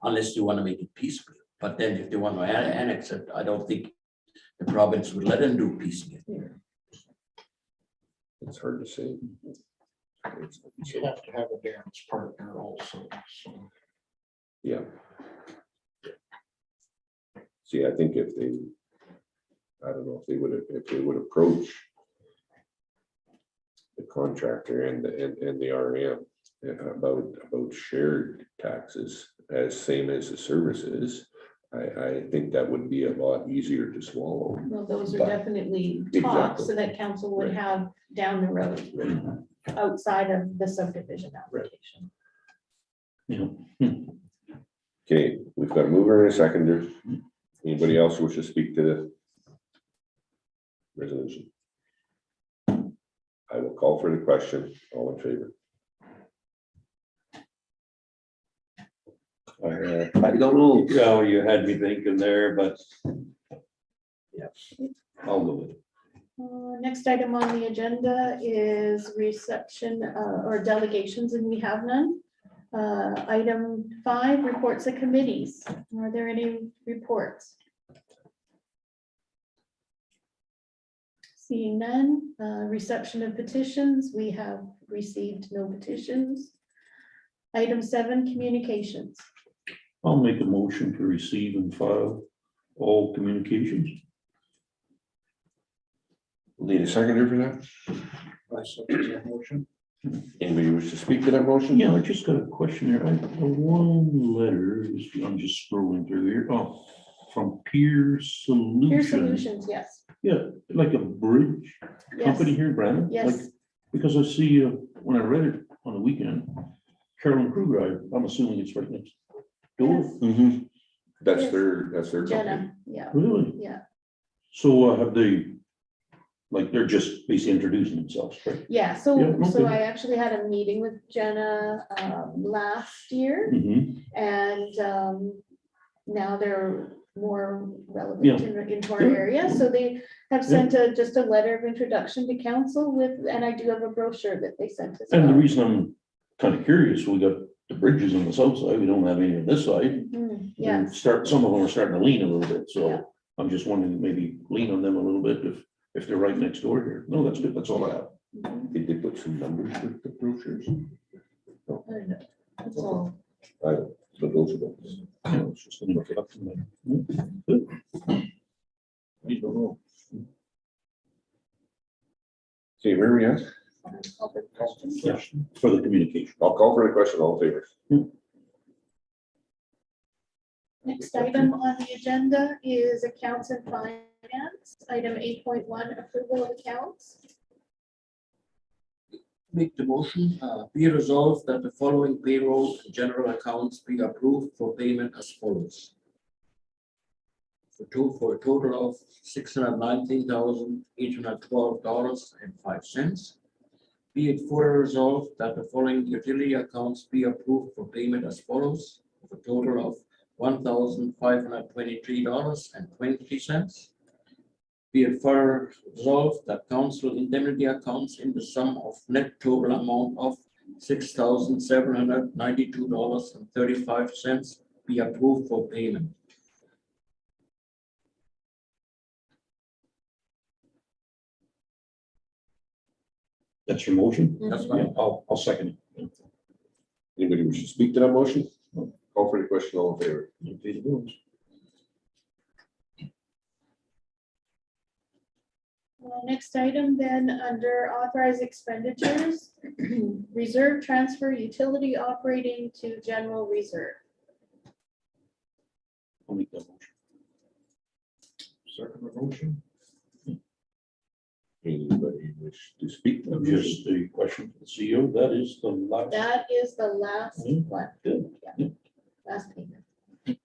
Unless you want to make it peaceful, but then if they want to annex it, I don't think the province would let them do piecemeal.
it's hard to say.
You have to have a dance partner also, so.
Yeah. See, I think if they, I don't know if they would approach the contractor and the RM about shared taxes as same as the services, I think that would be a lot easier to swallow.
Well, those are
But-
definitely talks
Exactly.
so that council would
Right.
have down the road outside of the subdivision application.
Okay, we've got a mover and a seconder. Anybody else wish to speak to the resolution? I will call for the question. All in favor?
I don't know how you had me thinking there, but. Yeah, I'll go with it.
Next item on the agenda is reception or delegations, and we have none. Item 5, reports of committees. Are there any reports? Seeing none. Reception of petitions, we have received no petitions. Item 7, communications.
I'll make a motion to receive and file all communications.
Need a seconder for that?
I second that motion.
Anybody wish to speak to that motion?
Yeah, I just got a question there. The one letter is, I'm just scrolling through here. Oh, from Peer
Peer
Solutions.
Solutions, yes.
Yeah, like a bridge company
Yes,
here in Brandon.
yes.
Like, because I see, when I read it on the weekend, Carolyn Kruger, I'm assuming it's right next door.
Yes.
Mm-hmm. That's
Yes.
their company.
Jenna, yeah,
Really?
yeah.
So have they, like, they're just basically introducing themselves, right?
Yeah, so,
Yeah,
so
okay.
I actually had a meeting with Jenna last year,
Mm-hmm.
and now they're more
Yeah.
relevant into our
Yeah.
area, so they have sent just a letter of introduction to council with, and I do have a brochure that they sent as
And the
well.
reason I'm kind of curious, we got the bridges on the south side, we don't have any on this side.
Mhm, yeah,
And some of them are starting to lean a little bit,
Yeah.
so I'm just wondering, maybe lean on them a little bit if they're right next door here. No, that's good, that's all I have.
mhm.
Did they put some numbers with the brochures?
I don't know. That's all.
The those are the-
Yeah, it's just an introduction. Good. I don't know.
Okay, where are we at?
Other questions?
Question for the communication.
I'll call for the question. All in favor?
Next item on the agenda is accounts and finance. Item 8.1, approval of accounts.
Make the motion, be resolved that the following payroll and general accounts be approved for payment as follows. For a total of $619,812.05. Be it further resolved that the following utility accounts be approved for payment as follows. For a total of $1,523.20. Be it further resolved that council indemnity accounts in the sum of net total amount of $6,792.35 be approved for payment.
That's your motion?
That's
Yeah,
right.
I'll second it.
Anybody wish to speak to that motion? Call for the question. All in favor?
You pay the bills.
Next item then, under authorized expenditures, reserve transfer utility operating to general reserve.
I'll make that motion.
Second the motion.
wish to speak?
Just a question for the CEO, that is the last.
That is the last
Mhm.
one,
Good.
last payment.
It's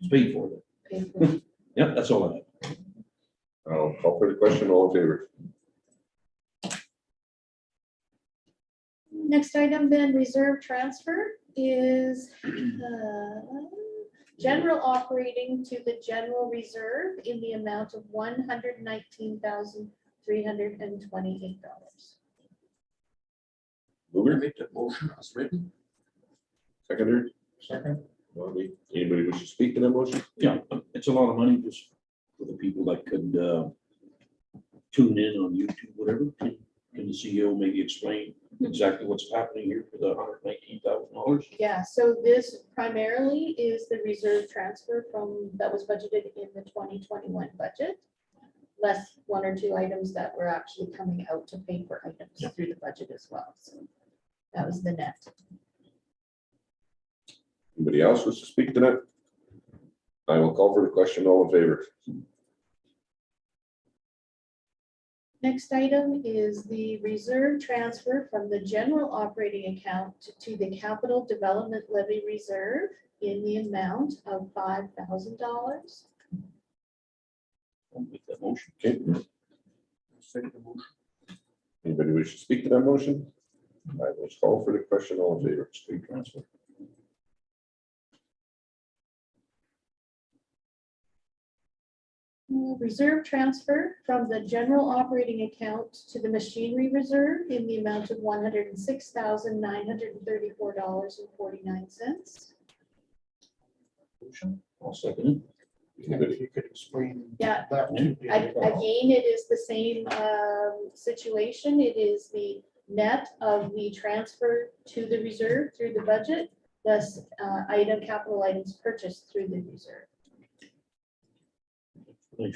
paid for then.
Paid for.
Yeah, that's all I have.
I'll call for the question, all in favor?
Next item then, reserve transfer is general operating to the general reserve in the amount of $119,328.
I
Mover,
make that motion as written.
seconder,
Second.
Bobby, anybody wish to speak to that motion?
Yeah, it's a lot of money just for the people that could tune in on YouTube, whatever. Can the CEO maybe explain exactly what's happening here for the $119,000?
Yeah, so this primarily is the reserve transfer that was budgeted in the 2021 budget, less one or two items that were actually coming out to pay for items through the budget as well. So that was the net.
Anybody else wish to speak to that? I will call for the question, all in favor?
Next item is the reserve transfer from the general operating account to the capital development levy reserve in the amount of $5,000.
I'll make that motion.
Okay,
Second motion.
anybody wish to speak to that motion? I will call for the question, all in favor?
Straight transfer.
Reserve transfer from the general operating account to the machinery reserve in the amount of $106,934.49.
I'll second
And if you could explain
Yeah.
that too.
Again, it is the same situation. It is the net of the transfer to the reserve through the budget, thus capital items purchased through the reserve.
it.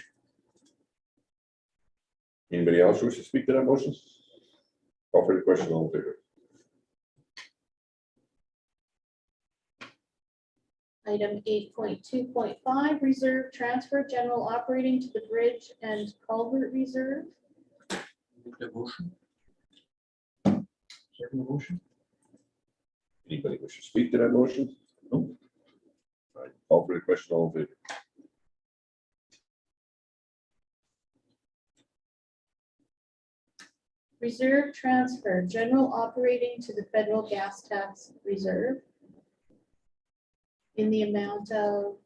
Anybody else wish to speak to that motion? Call for the question, all in favor?
Item 8.2.5, reserve transfer, general operating to the bridge and culvert reserve.
Make that motion.
Second motion.
Anybody wish to speak to that motion? No. All right, call for the question, all in favor?
Reserve transfer, general operating to the federal gas tax reserve in the amount of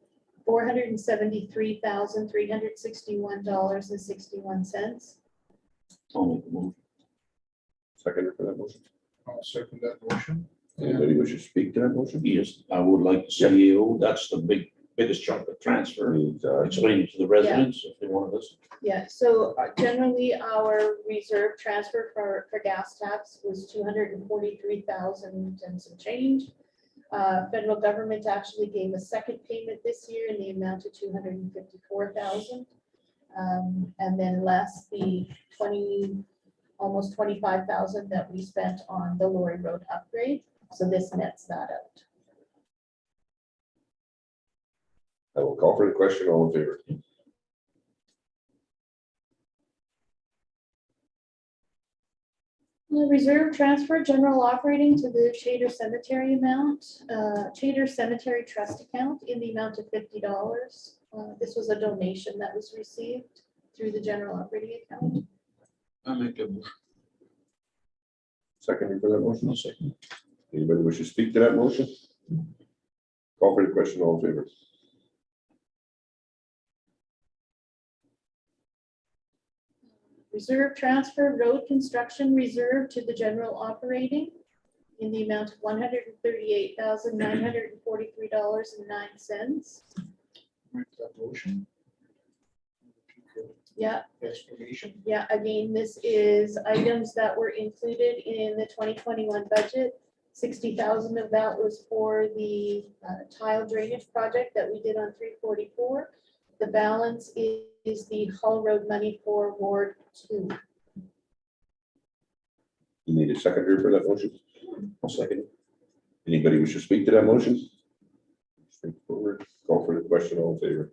$473,361.61.
I'll make the motion.
Seconder for that motion?
I'll second that motion.
Anybody wish to speak to that motion?
Yes, I would like the CEO, that's the biggest chunk of transfer. Explain it to the residents if they want to listen.
Yeah, so generally our reserve transfer for gas tax was 243,000 and some change. Federal government actually gave a second payment this year in the amount of 254,000. And then less the almost 25,000 that we spent on the Lorry Road upgrade. So this nets that out.
I will call for the question, all in favor?
Reserve transfer, general operating to the Chater Cemetery amount, Chater Cemetery Trust account in the amount of $50. This was a donation that was received through the general operating account.
I make that motion.
Seconder for that motion?
I'll second.
Anybody wish to speak to that motion? Call for the question, all in favor?
Reserve transfer, road construction reserve to the general operating in the amount of $138,943.09.
Make that motion.
Yeah,
Explanation.
yeah, again, this is items that were included in the 2021 budget. 60,000 of that was for the tile drainage project that we did on 344. The balance is the Hull Road money for Ward 2.
You need a seconder for that motion?
I'll second it.
Anybody wish to speak to that motion? Straightforward. Call for the question, all in favor?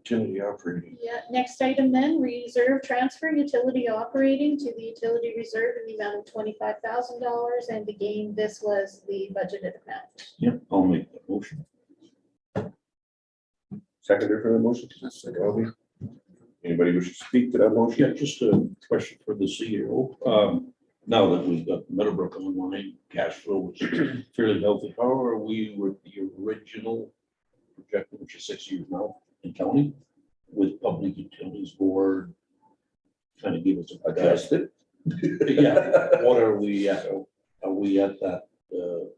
Utility operating.
Yeah, next item then, reserve transfer utility operating to the utility reserve in the amount of $25,000. And again, this was the budgeted amount.
Yeah, I'll make that motion.
Seconder for the motion? Robbie? Anybody wish to speak to that motion?
Yeah, just a question for the CEO. Now that we've got Meadowbrook online, cash flow is fairly healthy. How are we with the original projected, which is 6 years now in county, with Public Utilities Board? Kind of give us a
Adjusted?
Yeah, what are we at? Are we at that in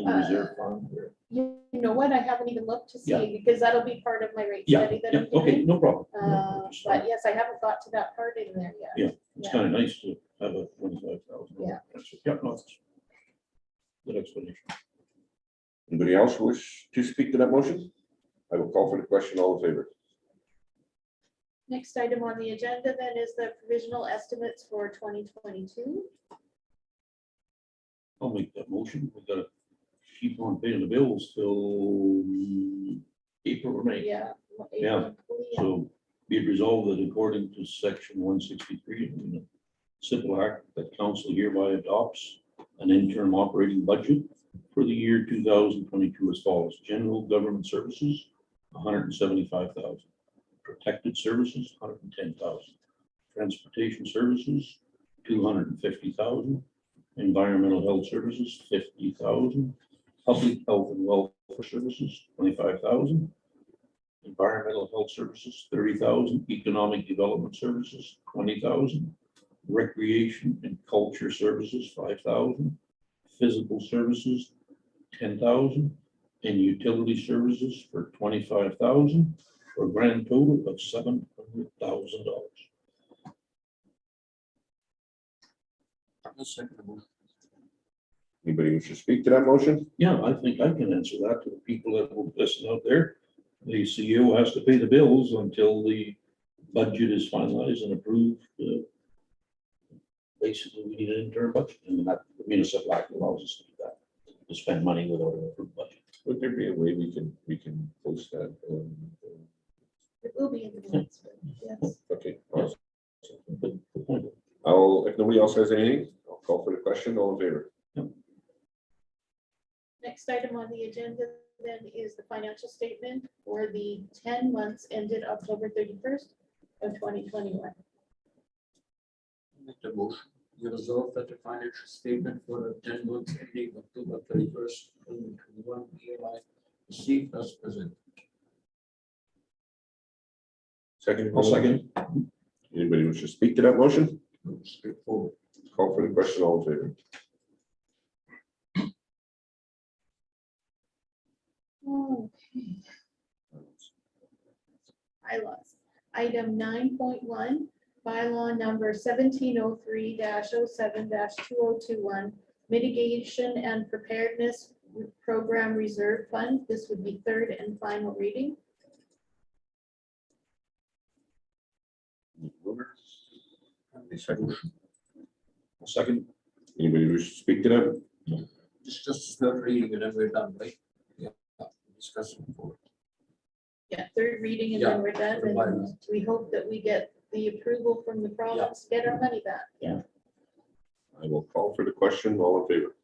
the reserve fund? or-
You know what, I haven't even looked to
Yeah.
see, because that'll be part of my rate
Yeah,
study that
yeah,
I'm
okay,
doing.
no problem. No, just,
But yes, I haven't got to that part in there yet.
Yeah, it's kind of nice to have a 25,000.
Yeah.
Yeah, no, that's good explanation.
Anybody else wish to speak to that motion? I will call for the question. All in favor?
Next item on the agenda then is the provisional estimates for 2022.
I'll make that motion. We gotta keep on paying the bills till April or May.
Yeah.
Yeah. So be it resolved that according to section 163 of the simple act that council hereby adopts an interim operating budget for the year 2022 as follows: general government services, 175,000; protected services, 110,000; transportation services, 250,000; environmental health services, 50,000; public health and welfare services, 25,000; environmental health services, 30,000; economic development services, 20,000; recreation and culture services, 5,000; physical services, 10,000; and utility services for 25,000, for a grand total of $700,000.
Anybody wish to speak to that motion?
Yeah, I think I can answer that to the people that will listen out there. The CEO has to pay the bills until the budget is finalized and approved. Basically, we need an interim budget, and that the municipal act allows us to do that, to spend money without an approved budget.
Would there be a way we can post that?
It will be in the minutes, but yes.
Okay. Awesome.
Good point.
If nobody else has anything, I'll call for the question. All in favor?
Next item on the agenda then is the financial statement for the 10 months ended October 31st of 2021.
Make the motion. You resolve that the financial statement for the 10 months ending October 31st, 2021 hereby received as presented.
Second.
I'll second.
Anybody wish to speak to that motion?
Straightforward.
Call for the question. All in favor?
Okay. Bylaws. Item 9.1, bylaw number 1703-07-2021, mitigation and preparedness program reserve fund. This would be third and final reading.
Any second?
I'll second.
Anybody wish to speak to that?
It's just third reading and then we're done, right? Yeah. Discussion for.
Yeah, third reading and
Yeah,
then we're done.
for
And
bylaws.
we hope that we get the approval from the province, to get our money back. Yeah.
I will call for the question. All in favor?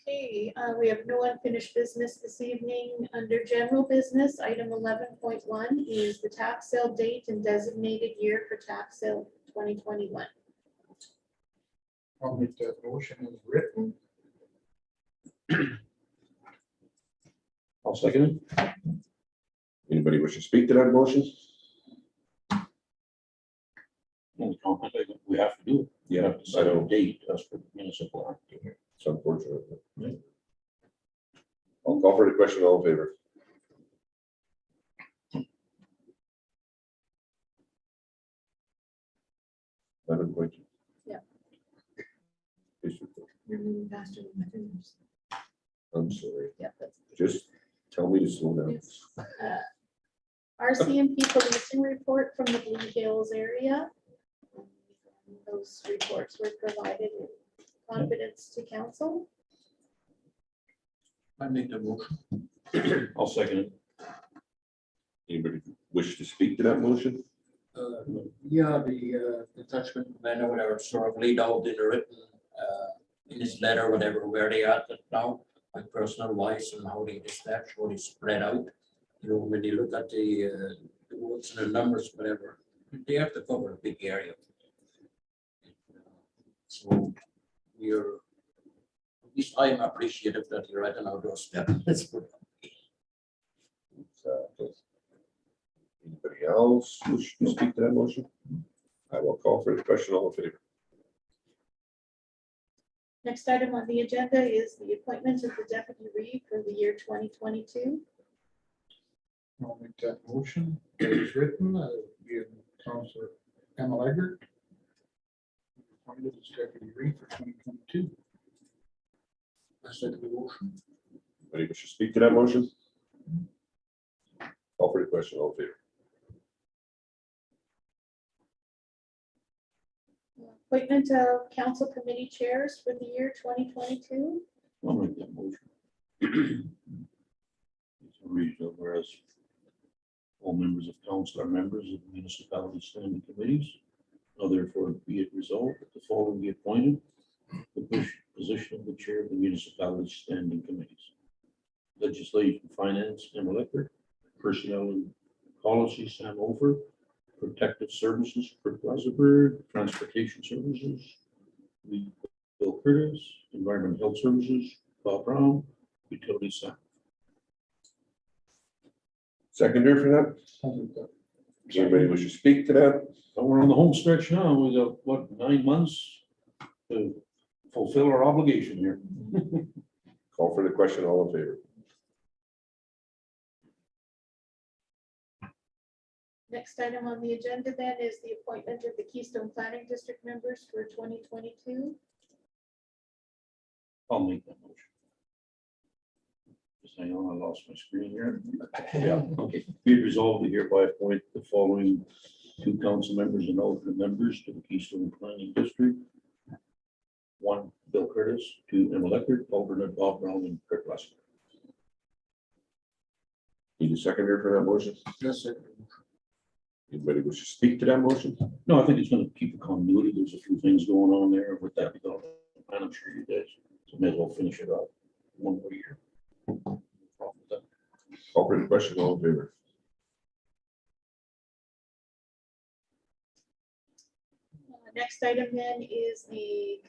Okay, we have no unfinished business this evening. Under general business, item 11.1 is the tax sale date and designated year for tax sale 2021.
I'll make that motion as written.
I'll second it.
Anybody wish to speak to that motion?
Only comment, I think we have to do it. You have to set a date as per the municipal act.
It's unfortunate. I'll call for the question. All in favor? $11.2.
Yeah.
Please report.
You're moving faster than my fingers.
I'm sorry.
Yeah, that's.
Just tell me to slow down.
RCMP policing report from the Blue Hills area. Those reports were provided in confidence to council.
I make the motion.
I'll second it.
Anybody wish to speak to that motion?
Yeah, the attachment plan or whatever sort of laid out in the written, in his letter, whatever, where they are at now, like personal wise and how they dispatch, how they spread out. You know, when you look at the what's the numbers, whatever, they have to cover a big area. So we're, at least I am appreciative that you're at an outdoor step. Let's put it.
Anybody else wish to speak to that motion? I will call for the question. All in favor?
Next item on the agenda is the appointment of the deputy reeve for the year 2022.
I'll make that motion. It's written, being Councilor Emma Eggert. Appointed as deputy reeve for 2022.
I second the motion.
Anybody wish to speak to that motion? Call for the question. All in favor?
Appointment of council committee chairs for the year 2022.
I'll make that motion. It's a reason, whereas all members of council are members of municipality standing committees. Now therefore be it resolved that the following be appointed the position of the chair of the municipality standing committees. Legislation, Finance, and Electric, Personnel and Policy, Sam Ofer, Protective Services, Kurt Weisenberg, Transportation Services, Bill Curtis, Environment Health Services, Bob Brown, Utility Sam.
Seconder for that?
I'll make that.
Anybody wish to speak to that?
So we're on the home stretch now. We got, what, 9 months to fulfill our obligation here.
Call for the question. All in favor?
Next item on the agenda then is the appointment of the Keystone Planning District members for 2022.
I'll make that motion. Just hang on, I lost my screen here. Yeah, okay. Be it resolved to hereby appoint the following 2 council members and alternate members to the Keystone Planning District. 1, Bill Curtis, 2, Emma Eckert, alternate Bob Brown, and Kurt Lester.
Need a seconder for that motion?
Yes, second the motion.
Anybody wish to speak to that motion?
No, I think it's gonna keep the continuity. There's a few things going on there with that development, and I'm sure you guys, so may as well finish it up one more year. No problem with that.
Call for the question. All in favor?
Next item then is the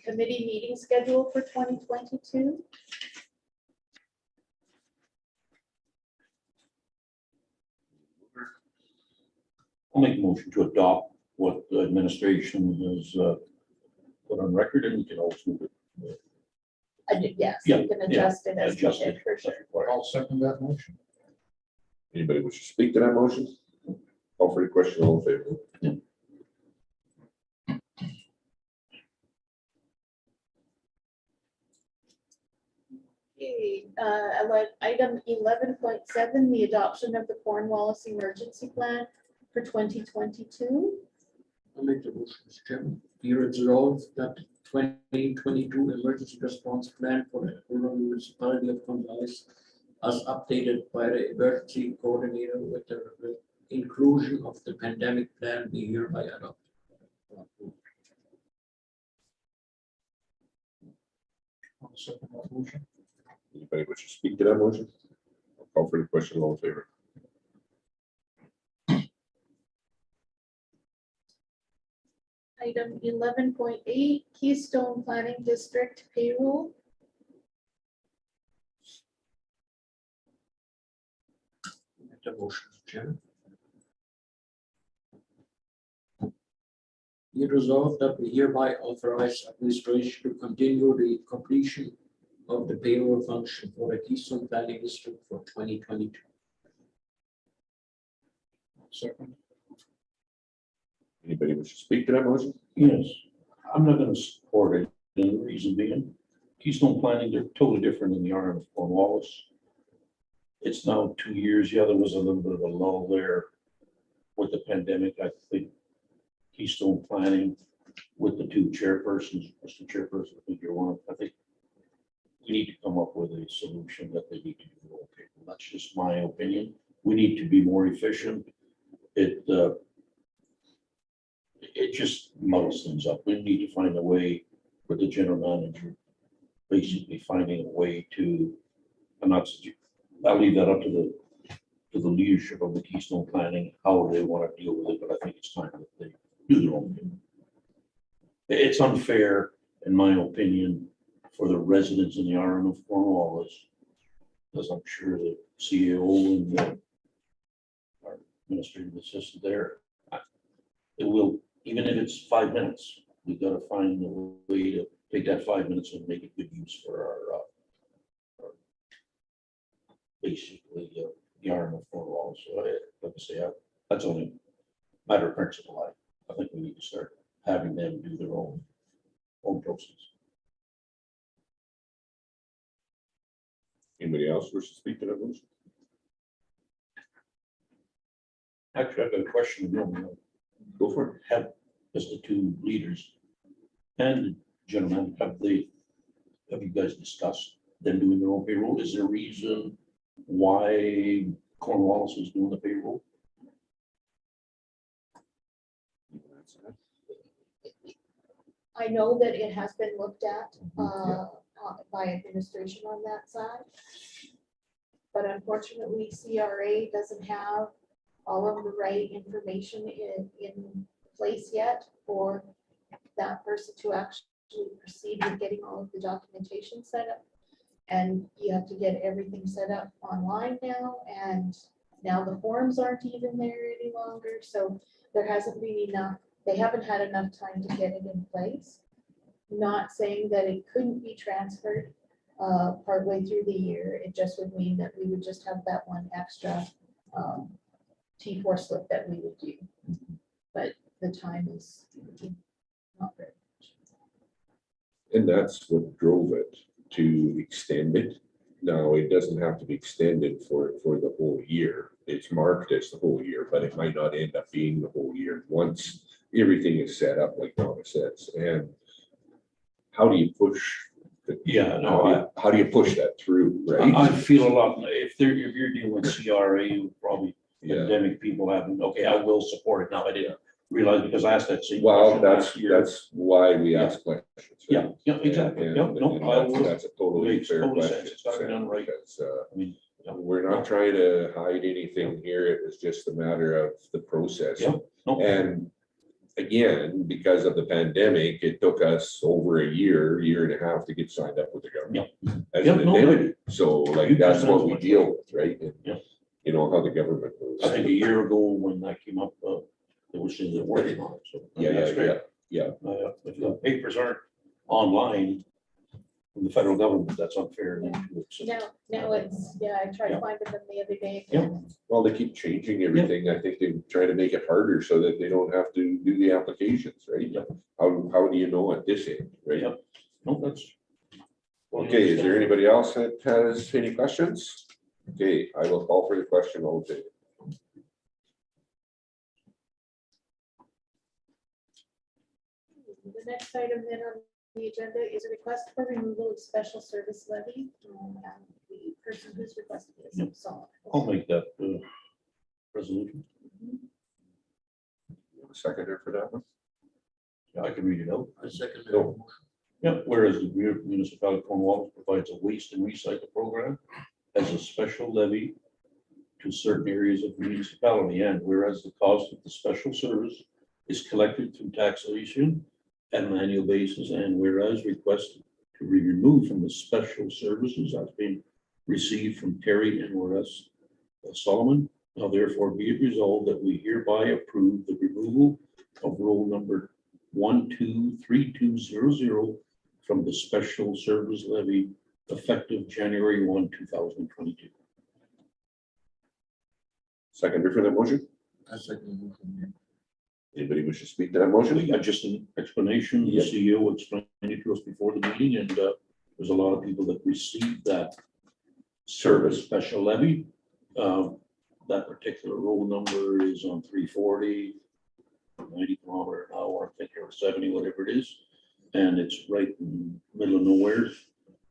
committee meeting schedule for 2022.
I'll make a motion to adopt what the administration has put on record, and we can also move it.
Yes,
Yeah,
you can adjust it as
adjust
needed
it
for
as
sure.
required.
I'll second that motion.
Anybody wish to speak to that motion? Call for the question. All in favor?
Okay, item 11.7, the adoption of the Cornwallis Emergency Plan for 2022.
I make the motion, Mr. Chairman. Be resolved that 2022 emergency response plan for the rural municipality of Cornwallis, as updated by the emergency coordinator with the inclusion of the pandemic plan, be hereby adopted.
I'll second that motion.
Anybody wish to speak to that motion? Call for the question. All in favor?
Item 11.8, Keystone Planning District payroll.
Make the motion, Mr. Chairman. Be it resolved that we hereby authorize administration to continue the completion of the payroll function for the Keystone Planning District for 2022.
Second.
Anybody wish to speak to that motion?
Yes, I'm not gonna support it, and the reason being, Keystone Planning, they're totally different than the RM of Cornwallis. It's now 2 years, yeah, there was a little bit of a lull there with the pandemic. I think Keystone Planning with the 2 chairpersons, Mr. Chairperson, I think you're one, I think we need to come come up with a solution that they need to do. Okay, that's just my opinion. We need to be more efficient. It just muddles things up. We need to find a way for the general manager, basically finding a way to, I'll leave that up to the leadership of the Keystone planning, how they want to deal with it, but I think it's time that they do their own thing. It's unfair, in my opinion, for the residents in the island of Cornwallis, as I'm sure the CEO and our administrative assistant there, it will, even if it's 5 minutes, we've got to find a way to take that 5 minutes and make it good use for our basically the island of Cornwallis. So like I say, that's only a matter of principle. I think we need to start having them do their own process.
Anybody else wish to speak to that motion?
Actually, I've got a question.
Go for it.
Have, as the two leaders and the gentleman, have you guys discussed them doing their own payroll? Is there a reason why Cornwallis is doing the payroll?
I know that it has been looked at by administration on that side. But unfortunately, CRA doesn't have all of the right information in place yet for that person to actually proceed with getting all of the documentation set up. And you have to get everything set up online now, and now the forms aren't even there any longer, so there hasn't been enough, they haven't had enough time to get it in place. Not saying that it couldn't be transferred partway through the year, it just would mean that we would just have that one extra T4 slip that we would do. But the time is not very much.
And that's what drove it to extend it. Now, it doesn't have to be extended for the whole year. It's marked as the whole year, but it might not end up being the whole year once everything is set up, like Donna says. And how do you push?
Yeah, no,
how do you push that through, right?
I feel a lot, if you're dealing with CRA, you probably,
Yeah.
pandemic people haven't, okay, I will support it now. I didn't realize because I asked that same
Well,
question
that's
last year.
why we ask questions. right?
Yeah, exactly.
And-
Yep, no,
and
I will.
that's a totally
Makes
fair
total
question.
sense. It's gotta be done right.
because,
I mean, yeah,
we're not trying to hide anything here. It was just a matter of the process.
Yeah. no,
And again, because of the pandemic, it took us over a year and a half to get signed up with the government. As
Yeah,
an
no,
indemnity. So like,
you
that's
can
what
answer
we
my
deal with, right? And
Yeah.
you know how the government moves.
I think a year ago when that came up, they were saying they're working on it, so. that's great.
Yeah.
If the papers aren't online from the federal government, that's unfair. then to it, so.
Now it's, yeah, I tried
Yeah.
finding them the other day.
Yeah.
Well, they keep changing everything. I think they try to make it harder so that they don't have to do the applications, right?
Yeah.
How do you know at this end, right?
Yeah. No, that's.
Okay, is there anybody else that has any questions? Okay, I will call for the question. All in favor?
The next item then on the agenda is a request for removal of special service levy. And the person who's requested is Solomon.
I'll make that resolution.
Seconder for that one?
Yeah, I can read it out.
I second that.
No.
Yeah, whereas the municipality of Cornwallis provides a waste and recycle program as a special levy to certain areas of the municipality, and whereas the cost of the special service is collected through taxation at an annual basis, and whereas requested to be removed from the special services has been received from Terry and whereas Solomon, now therefore be it resolved that we hereby approve the removal of roll number 123200 from the special service levy effective January 1, 2022.
Seconder for that motion?
I second that.
Anybody wish to speak to that motion?
We got just an explanation. The
Yep.
CEO explained it to us before the meeting, and there's a lot of people that received that service special levy. That particular roll number is on 340, 90 km an hour, I think, or 70, whatever it is. And it's right in the middle of nowhere.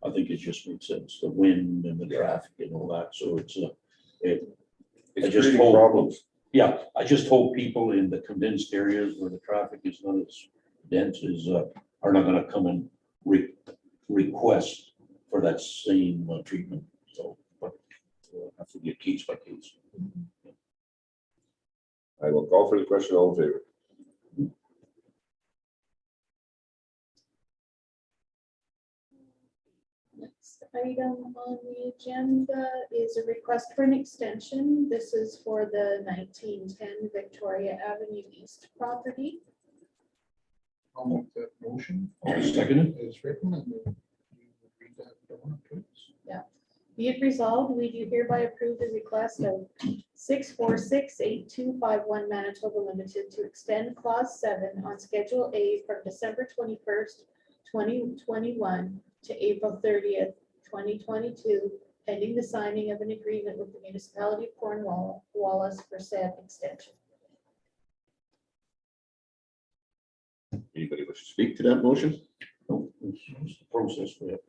I think it just makes sense, the wind and the traffic and all that, so it's
It's
just
creating
hope-
problems.
yeah, I just hope people in the condensed areas where the traffic is not as dense are not gonna come and request for that same treatment, so, but we'll have to get case by case.
I will call for the question, all in favor.
Next item on the agenda is a request for an extension. This is for the 1910 Victoria Avenue East property.
I'll make that motion.
I'll second it.
As recommended. You would read that, Donna, please?
Be it resolved, we do hereby approve the request of 6468251 Manitoba Limited to extend clause 7 on Schedule A from December 21st, 2021 to April 30th, 2022, pending the signing of an agreement with the Municipality of Cornwallis for said extension.
Anybody wish to speak to that motion?
No, it's the process for it.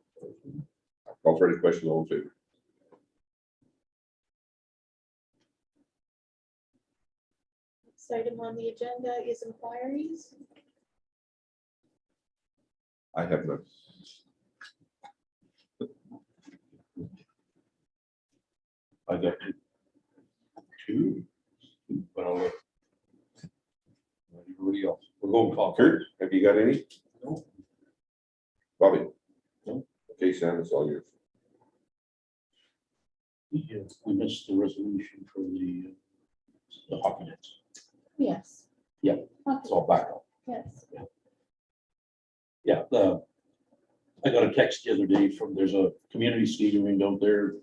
Call for the question, all in favor.
Next item on the agenda is inquiries.
I have none.
I got two, but I'll let everybody else. We're going call.
Kurt, have you got any?
No.
Bobby?
No.
Okay, Sam, it's all yours.
We missed the resolution for the hockey nets.
Yes.
Yeah.
Okay.
It's all back up.
Yes.
Yeah, I got a text the other day from, there's a community skating rink out there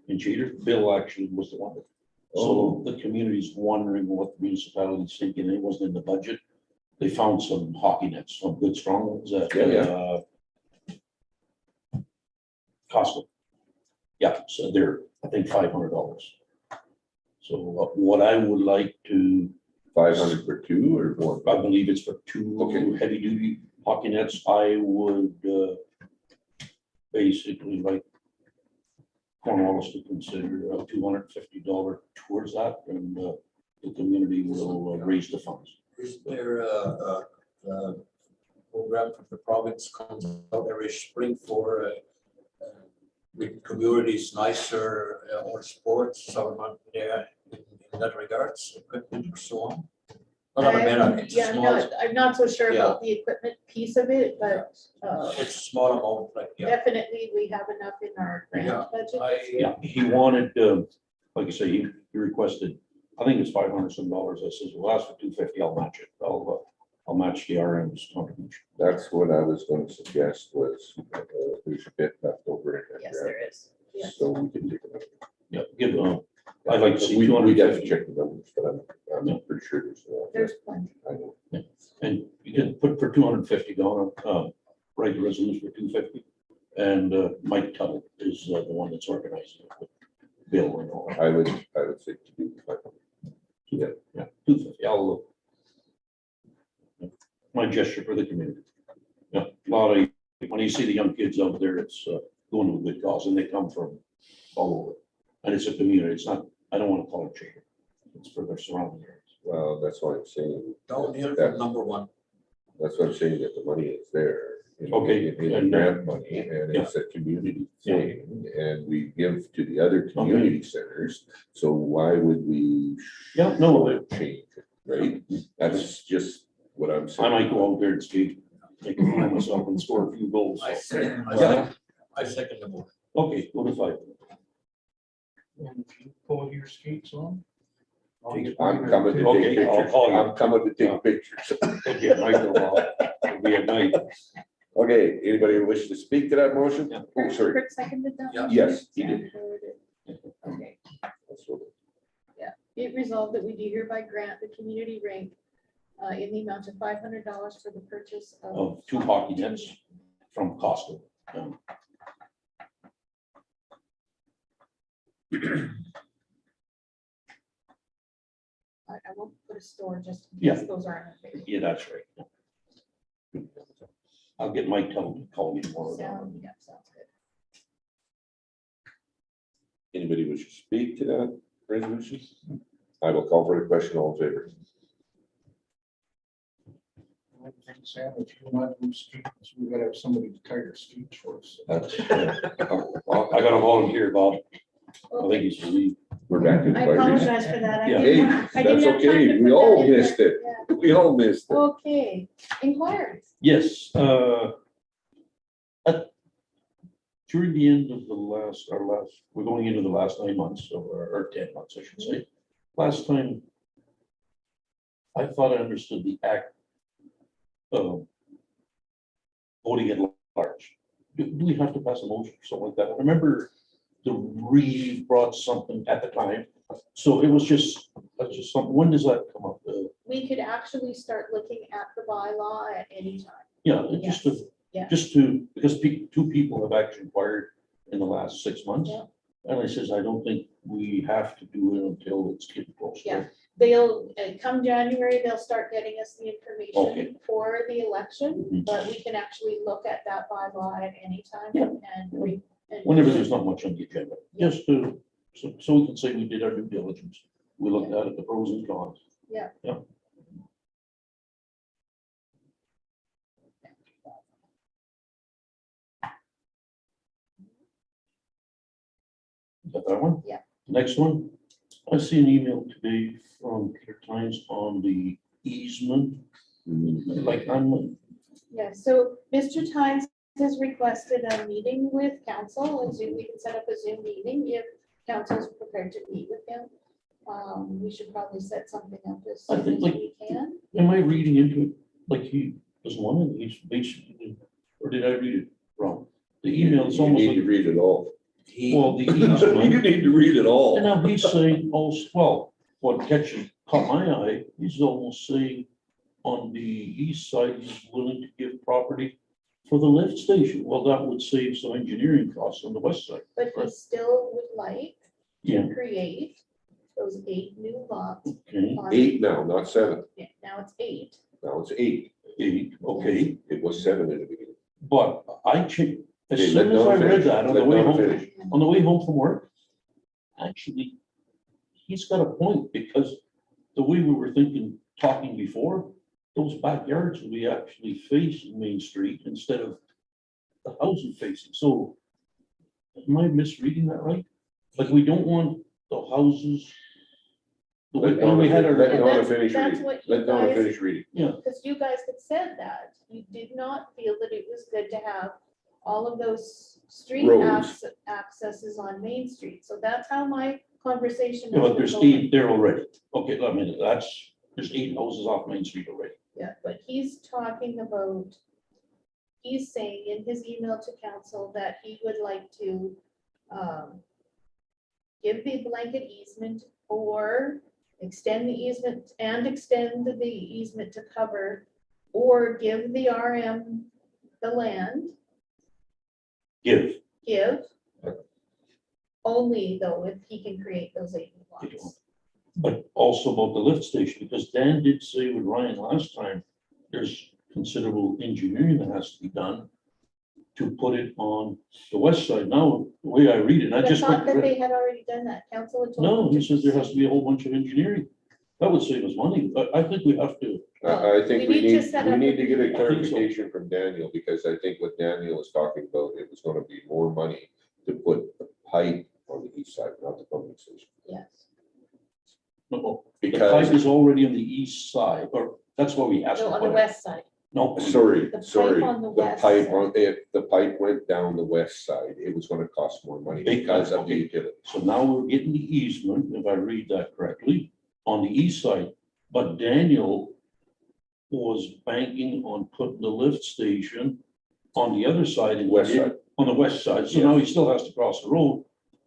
in Cheater. Bill actually was the one. So the community's wondering what the municipality's thinking. It wasn't in the budget. They found some hockey nets, some good strong ones at Costco. Yeah, so they're, I think, $500. So what I would like to,
500 for two or one?
I believe it's for two
Okay.
heavy duty hockey nets. I would basically like Cornwallis to consider $250 towards that, and the community will raise the funds.
Is there a program from the province comes out every spring for making communities nicer or sports, some there in that regards, equipment or so on? Not a matter, it's a
Yeah,
small,
I'm not so sure about the equipment piece of it, but
it's a small amount, like, yeah.
definitely we have enough in our
Yeah,
grant budget.
Yeah, he wanted, like I say, he requested, I think it's $500 some. I says, well, that's for $250, I'll match it. I'll match the RM's contribution.
That's what I was going to suggest was there's a bit left over in that
Yes,
grant,
there is. Yes.
so we can take it.
Yeah, give, I'd like to see
We got to
250.
check the numbers, but I'm pretty sure there's.
There's plenty.
I know.
And you can put for $250, write the resolution for $250. And Mike Tuttle is the one that's organizing it with Bill and all.
I would say to do 500.
Yeah, 250. I'll my gesture for the community. Yeah, a lot of, when you see the young kids out there, it's going to a good cause, and they come from all over. And it's a community. It's not, I don't want to call it charity. It's for their surrounding areas.
Well, that's why I'm saying.
Downhill
that-
from number one.
That's what I'm saying, that the money is there.
Okay,
In
and,
grant money, and it's a community thing, and we give to the other community centers, so why would we?
Yeah, no.
Change it, right? That's just what I'm
I
saying.
might go out there and skate, make a fool of myself and score a few goals.
I
So.
second the motion.
Okay, go to 5.
And if you pull your skates on. I'll get
I'm
mine.
coming to
Okay,
take
I'll
pictures.
call you.
I'm coming to take pictures.
Okay, Michael, it'll be at night.
Okay, anybody wish to speak to that motion?
Yeah.
Oh, sorry.
Kurt seconded that?
Yeah.
motion?
Yes, he did.
Okay,
That's what-
it resolved that we do hereby grant the community rink in the amount of $500 for the purchase of.
Of 2 hockey nets from Costco.
I won't put a store just in
Yeah.
case those aren't available.
Yeah, that's right. I'll get Mike Tuttle to call you tomorrow.
Sounds good.
Anybody wish to speak to that resolution? I will call for the question, all in favor.
I think, Sam, if you want to speak, we gotta have somebody to tire streets for us.
Well, I got a volunteer, Bob. I think he's the lead.
We're back in
I
the budget.
apologize for that.
Yeah.
Hey,
I
that's
didn't have time
okay.
to
We
put
all
that in there.
missed it.
Yeah.
We all missed it.
Okay, inquiries.
Yes, during the end of we're going into the last 9 months, or 10 months, I should say. Last time, I thought I understood the act of voting at large. Do we have to pass a motion or something like that? I remember the Reeve brought something at the time, so it was that's just something. When does that come up?
We could actually start looking at the bylaw at any time.
Yeah,
Yeah.
because two people have actually inquired in the last 6 months.
Yeah.
And I says, I don't think we have to do it until it's getting close.
Yeah. They'll, come January, they'll start getting us the information
Okay.
for the election,
Mhm.
but we can actually look at that bylaw at any time
Yeah.
and.
Whenever there's not much on the agenda, just so we can say we did our due diligence. We looked at it, the pros and cons.
Yeah.
Yeah. Got that one?
Yeah.
Next one, I see an email today from Peter Tynes on the easement. Like
Yeah, so Mr. Tynes has requested a meeting with council, and Zoom, we can set up a Zoom meeting if council's prepared to meet with him. We should probably set something up as
I
soon
think,
as
like,
we can.
am I reading into it like he doesn't want it? He's basically, or did I read it wrong? The email is
You
almost
need to
like,
read it all.
well, the
You
easement.
need to read it all.
And now he's saying, oh, well, what caught my eye, he's almost saying on the east side, he's willing to give property for the lift station. Well, that would save some engineering costs on the west side.
But he still would like
Yeah,
to create those 8 new lots.
okay,
on-
8 now, not 7.
Yeah, now it's 8.
Now it's 8.
8, okay,
It was 7 in the beginning.
but I checked, as
Okay,
soon
let
as I
Donna
read
finish.
that on
Let
the way
Donna
home,
finish.
on the way home from work, actually, he's got a point, because the way we were talking before, those backyards will be actually facing Main Street instead of the housing facing. So am I misreading that right? Like, we don't want the houses. The way
Let
we had
Donna
our,
That's-
finish
that's
reading.
what you
Let Donna
guys-
finish reading.
yeah,
Because you guys had said that, you did not feel that it was good to have all of those street
Roads.
accesses on Main Street. So that's how my conversation.
yeah,
has
but there's
been going.
8 there already. Okay, I mean, there's 8 houses off Main Street already.
Yeah, but he's talking about, he's saying in his email to council that he would like to give the blanket easement or extend the easement and extend the easement to cover, or give the RM the land, give. Only though if he can create those 8 lots.
But also about the lift station, because Dan did say with Ryan last time, there's considerable engineering that has to be done to put it on the west side. Now, the way I read it, I
But I
just.
thought that they had already done that. Council had told.
No,
them
he
to
says there has to be a
proceed.
whole bunch of engineering. That would save us money, but I think we have to.
I think
We
we
need to
need,
set
we
up
need
a
to get a
meeting.
clarification from Daniel, because I think what Daniel was talking about, it was gonna be more money to put the pipe on the east side, not the pumping station.
Yes.
No, the
Because,
pipe is already on the east side, or that's what we asked.
No,
to
on the
put it.
west side.
No,
sorry,
The pipe
sorry,
on the
the
west
pipe
side.
on, if the pipe went down the west side, it was gonna cost more money
Big
because
time,
of the
okay.
utility.
so now we're getting the easement, if I read that correctly, on the east side. But Daniel was banking on putting the lift station on the other side. and he
West
did-
side.
On the west side, so now he still has to cross the road,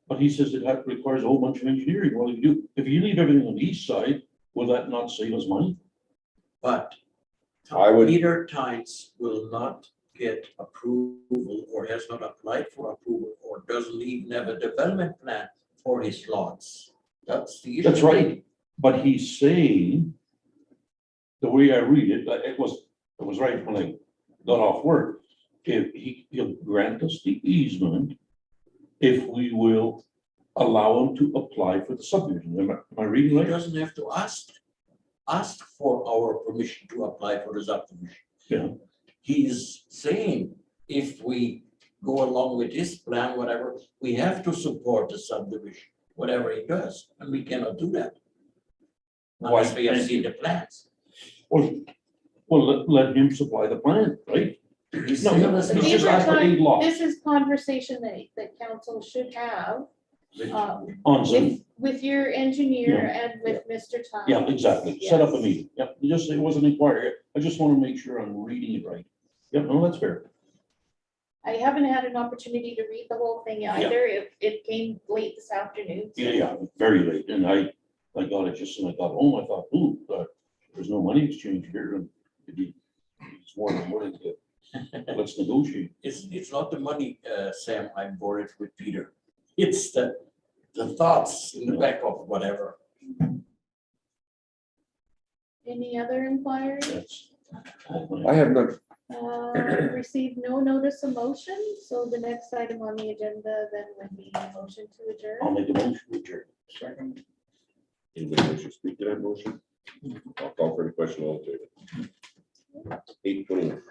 but he says it requires a whole bunch of engineering. Well, if you leave everything on the east side, will that not save us money?
But
I would-
Peter Tynes will not get approval or has not applied for approval or doesn't even have a development plan for his lots. That's the issue.
That's right, but he's saying, the way I read it, it was right when I got off work. If he'll grant us the easement, if we will allow him to apply for the subdivision. Am I reading
He
right?
doesn't have to ask for our permission to apply for the subdivision.
Yeah.
He's saying if we go along with his plan, whatever, we have to support the subdivision, whatever he does, and we cannot do that. Unless we have seen the plans.
Well, let him supply the plan, right?
He's
No,
saying
no,
this
It's
These
just
are
ask for 8 lots.
This is conversation that council should have
On Zoom.
with your engineer and with Mr. Tom.
Yeah, exactly. Set up a
Yes.
meeting. Yep, you just, it wasn't inquired. I just want to make sure I'm reading it right. Yep, no, that's fair.
I haven't had an opportunity to read the whole thing either. It came late this afternoon. so-
Yeah, very late. And I got it just, and I got home, I thought, ooh, there's no money exchange here. And it's more than willing to, let's negotiate.
It's not the money, Sam, I'm worried with Peter. It's the thoughts in the back of whatever.
Any other inquiries?
That's.
I have none.
Received no notice of motion, so the next item on the agenda then would be a motion to
I'll
adjourn.
make a motion to adjourn.
Second.
Anybody wish to speak to that motion? I'll call for the question. All in favor? 8:20.